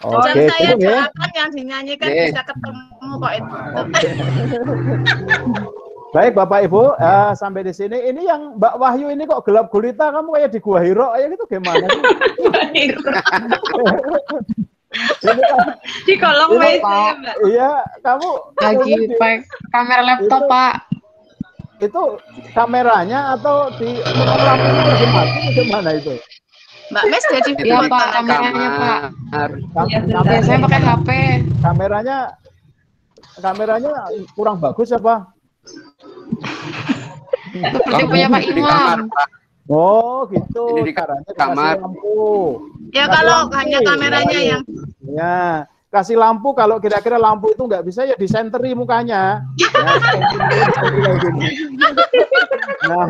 Jam saya doakan yang dinyanyikan bisa ketemu kok itu.
Baik Bapak Ibu, sampai di sini. Ini yang Mbak Wahyu ini kok gelap gulita, kamu kayak di Gua Hiro kayak gitu gimana sih?
Di kolong WC, Mbak.
Iya, kamu
lagi pakai kamera laptop itu, Pak.
Itu kameranya atau di lampunya lagi mati gimana itu?
Mbak Mes jadi
ya Pak, kameranya Pak. Biasanya pakai HP.
Kameranya kurang bagus apa?
Seperti punya Pak Imam.
Oh gitu.
Ini di kamar.
Lampu.
Ya kalau hanya kameranya yang.
Ya kasih lampu, kalau kira-kira lampu itu nggak bisa ya disenteri mukanya. Nah,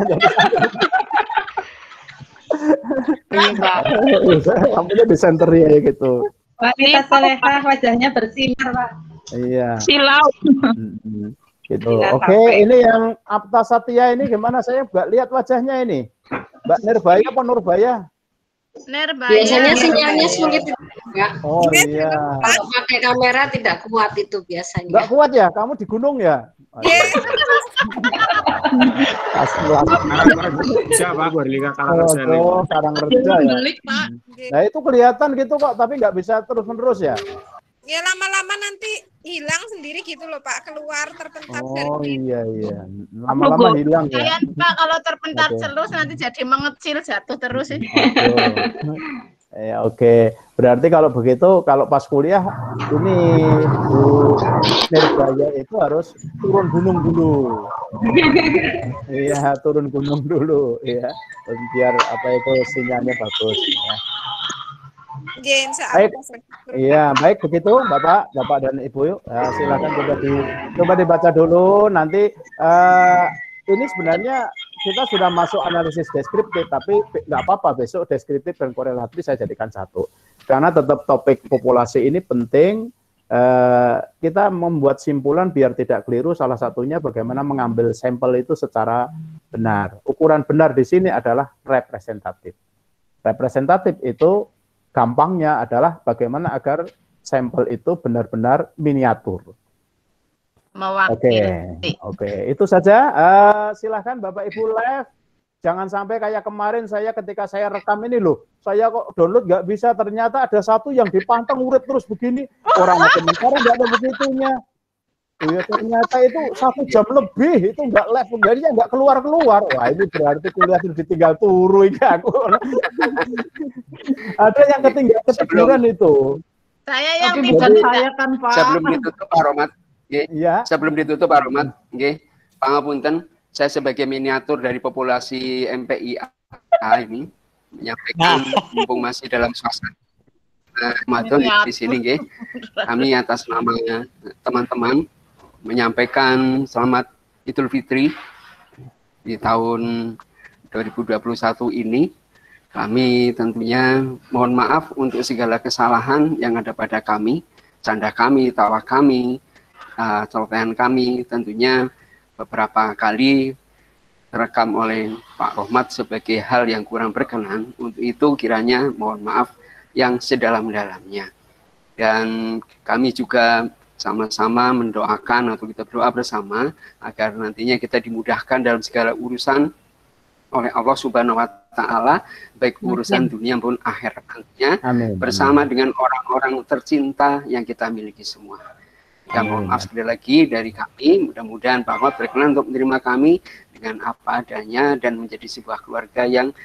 lampunya disenteri ya gitu.
Wanita solehah wajahnya bersinar Pak.
Iya.
Silau.
Gitu. Oke, ini yang Apta Satya ini gimana? Saya nggak lihat wajahnya ini. Mbak Nirbaya apa Nurbaya?
Nirbaya.
Biasanya sinyalnya sulit.
Oh iya.
Kalau pakai kamera tidak kuat itu biasanya.
Nggak kuat ya? Kamu di gunung ya?
Siapa Berlika Karangreja?
Karangreja ya. Nah itu kelihatan gitu kok, tapi nggak bisa terus-menerus ya.
Ya lama-lama nanti hilang sendiri gitu loh Pak, keluar terpental
Oh
dari
iya, lama-lama hilang ya.
Kalian Pak kalau terpental terus nanti jadi mengecil, jatuh terus sih.
Ya oke. Berarti kalau begitu, kalau pas kuliah ini Bu Nirbaya itu harus turun gunung dulu. Iya, turun gunung dulu ya. Biar apa itu sinyalnya bagus ya. Baik, iya baik begitu Bapak dan Ibu yuk. Silakan coba dibaca dulu. Nanti ini sebenarnya kita sudah masuk analisis deskriptif, tapi nggak apa-apa besok deskriptif dan korelatif saya jadikan satu. Karena tetap topik populasi ini penting. Kita membuat simpulan biar tidak keliru. Salah satunya bagaimana mengambil sampel itu secara benar. Ukuran benar di sini adalah representatif. Representatif itu gampangnya adalah bagaimana agar sampel itu benar-benar miniatur. Oke, itu saja. Silahkan Bapak Ibu live. Jangan sampai kayak kemarin saya ketika saya rekam ini loh, saya kok download nggak bisa, ternyata ada satu yang dipanteng urip terus begini. Orang komentarnya nggak ada begitunya. Ya, ternyata itu 1 jam lebih itu nggak live, jadinya nggak keluar. Wah ini berarti kuliah itu ditinggal turu aku. Ada yang ketiduran itu.
Saya yang
bukan saya kan Pak.
Sebelum ditutup Pak Rohmat, sebelum ditutup Pak Rohmat, pangapunten, saya sebagai miniatur dari populasi MPIA ini menyampaikan mumpung masih dalam suasana Ramadan di sini, kami atas nama teman-teman menyampaikan selamat Idul Fitri di tahun 2021 ini. Kami tentunya mohon maaf untuk segala kesalahan yang ada pada kami, canda kami, tawa kami, celotehan kami, tentunya beberapa kali terekam oleh Pak Rohmat sebagai hal yang kurang berkenan. Untuk itu kiranya mohon maaf yang sedalam-dalamnya. Dan kami juga sama-sama mendoakan atau kita berdoa bersama agar nantinya kita dimudahkan dalam segala urusan oleh Allah Subhanahu wa Ta'ala, baik urusan dunia maupun akhiratnya, bersama dengan orang-orang tercinta yang kita miliki semua. Ya mohon maaf sekali lagi dari kami, mudah-mudahan Pak Ahmad berkenan untuk menerima kami dengan apa adanya dan menjadi sebuah keluarga yang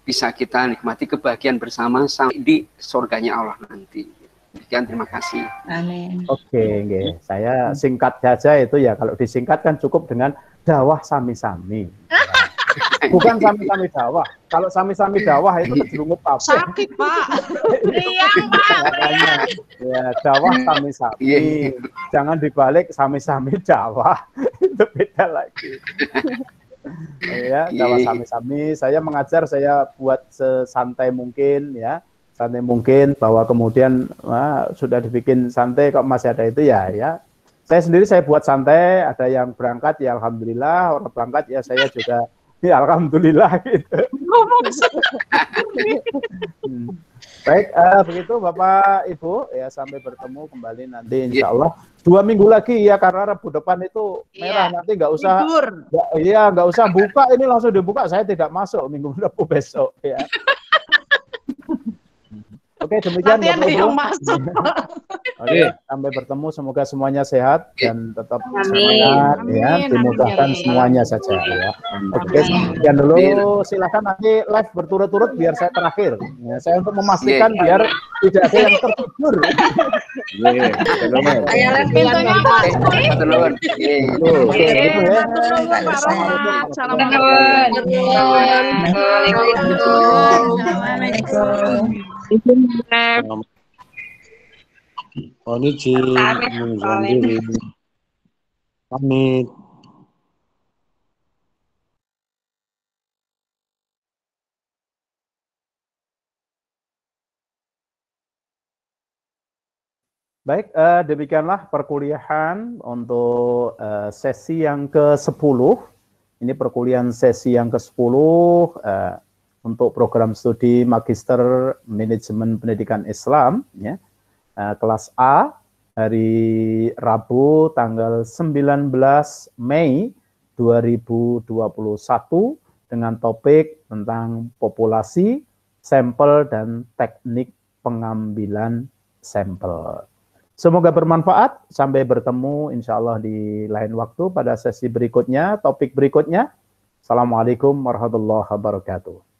bisa kita nikmati kebahagiaan bersama di surganya Allah nanti. Demikian, terima kasih.
Amin.
Oke, saya singkat saja itu ya. Kalau disingkat kan cukup dengan dakwah sami-sami. Bukan sami-sami dakwah. Kalau sami-sami dakwah itu kejerungup apa?
Sakit Pak.
Iya Pak.
Ya, dakwah sami-sami. Jangan dibalik sami-sami dakwah. Itu beda lagi. Ya, dakwah sami-sami. Saya mengajar, saya buat sesantai mungkin ya. Santai mungkin, bahwa kemudian sudah dibikin santai kok masih ada itu ya. Saya sendiri saya buat santai, ada yang berangkat ya alhamdulillah, orang berangkat ya saya juga ya alhamdulillah gitu. Baik, begitu Bapak Ibu ya, sampai bertemu kembali nanti insya Allah 2 minggu lagi ya, karena Rabu depan itu merah, nanti nggak usah nggak usah buka, ini langsung dibuka, saya tidak masuk minggu Rabu besok ya. Oke, demikian Bapak Ibu. Oke, sampai bertemu, semoga semuanya sehat dan tetap semangat ya, dimudahkan semuanya saja ya. Oke, sekian dulu, silakan nanti live berturut-turut biar saya terakhir. Ya, saya untuk memastikan biar tidak ada yang tertidur.
Mohon izin mengundurkan diri. Pamit.
Baik, demikianlah perkuliahan untuk sesi yang ke-10. Ini perkuliahan sesi yang ke-10 untuk program studi Magister Manajemen Pendidikan Islam ya. Kelas A hari Rabu tanggal 19 Mei 2021 dengan topik tentang populasi, sampel, dan teknik pengambilan sampel. Semoga bermanfaat. Sampai bertemu insya Allah di lain waktu pada sesi berikutnya, topik berikutnya. Assalamualaikum warahmatullahi wabarakatuh.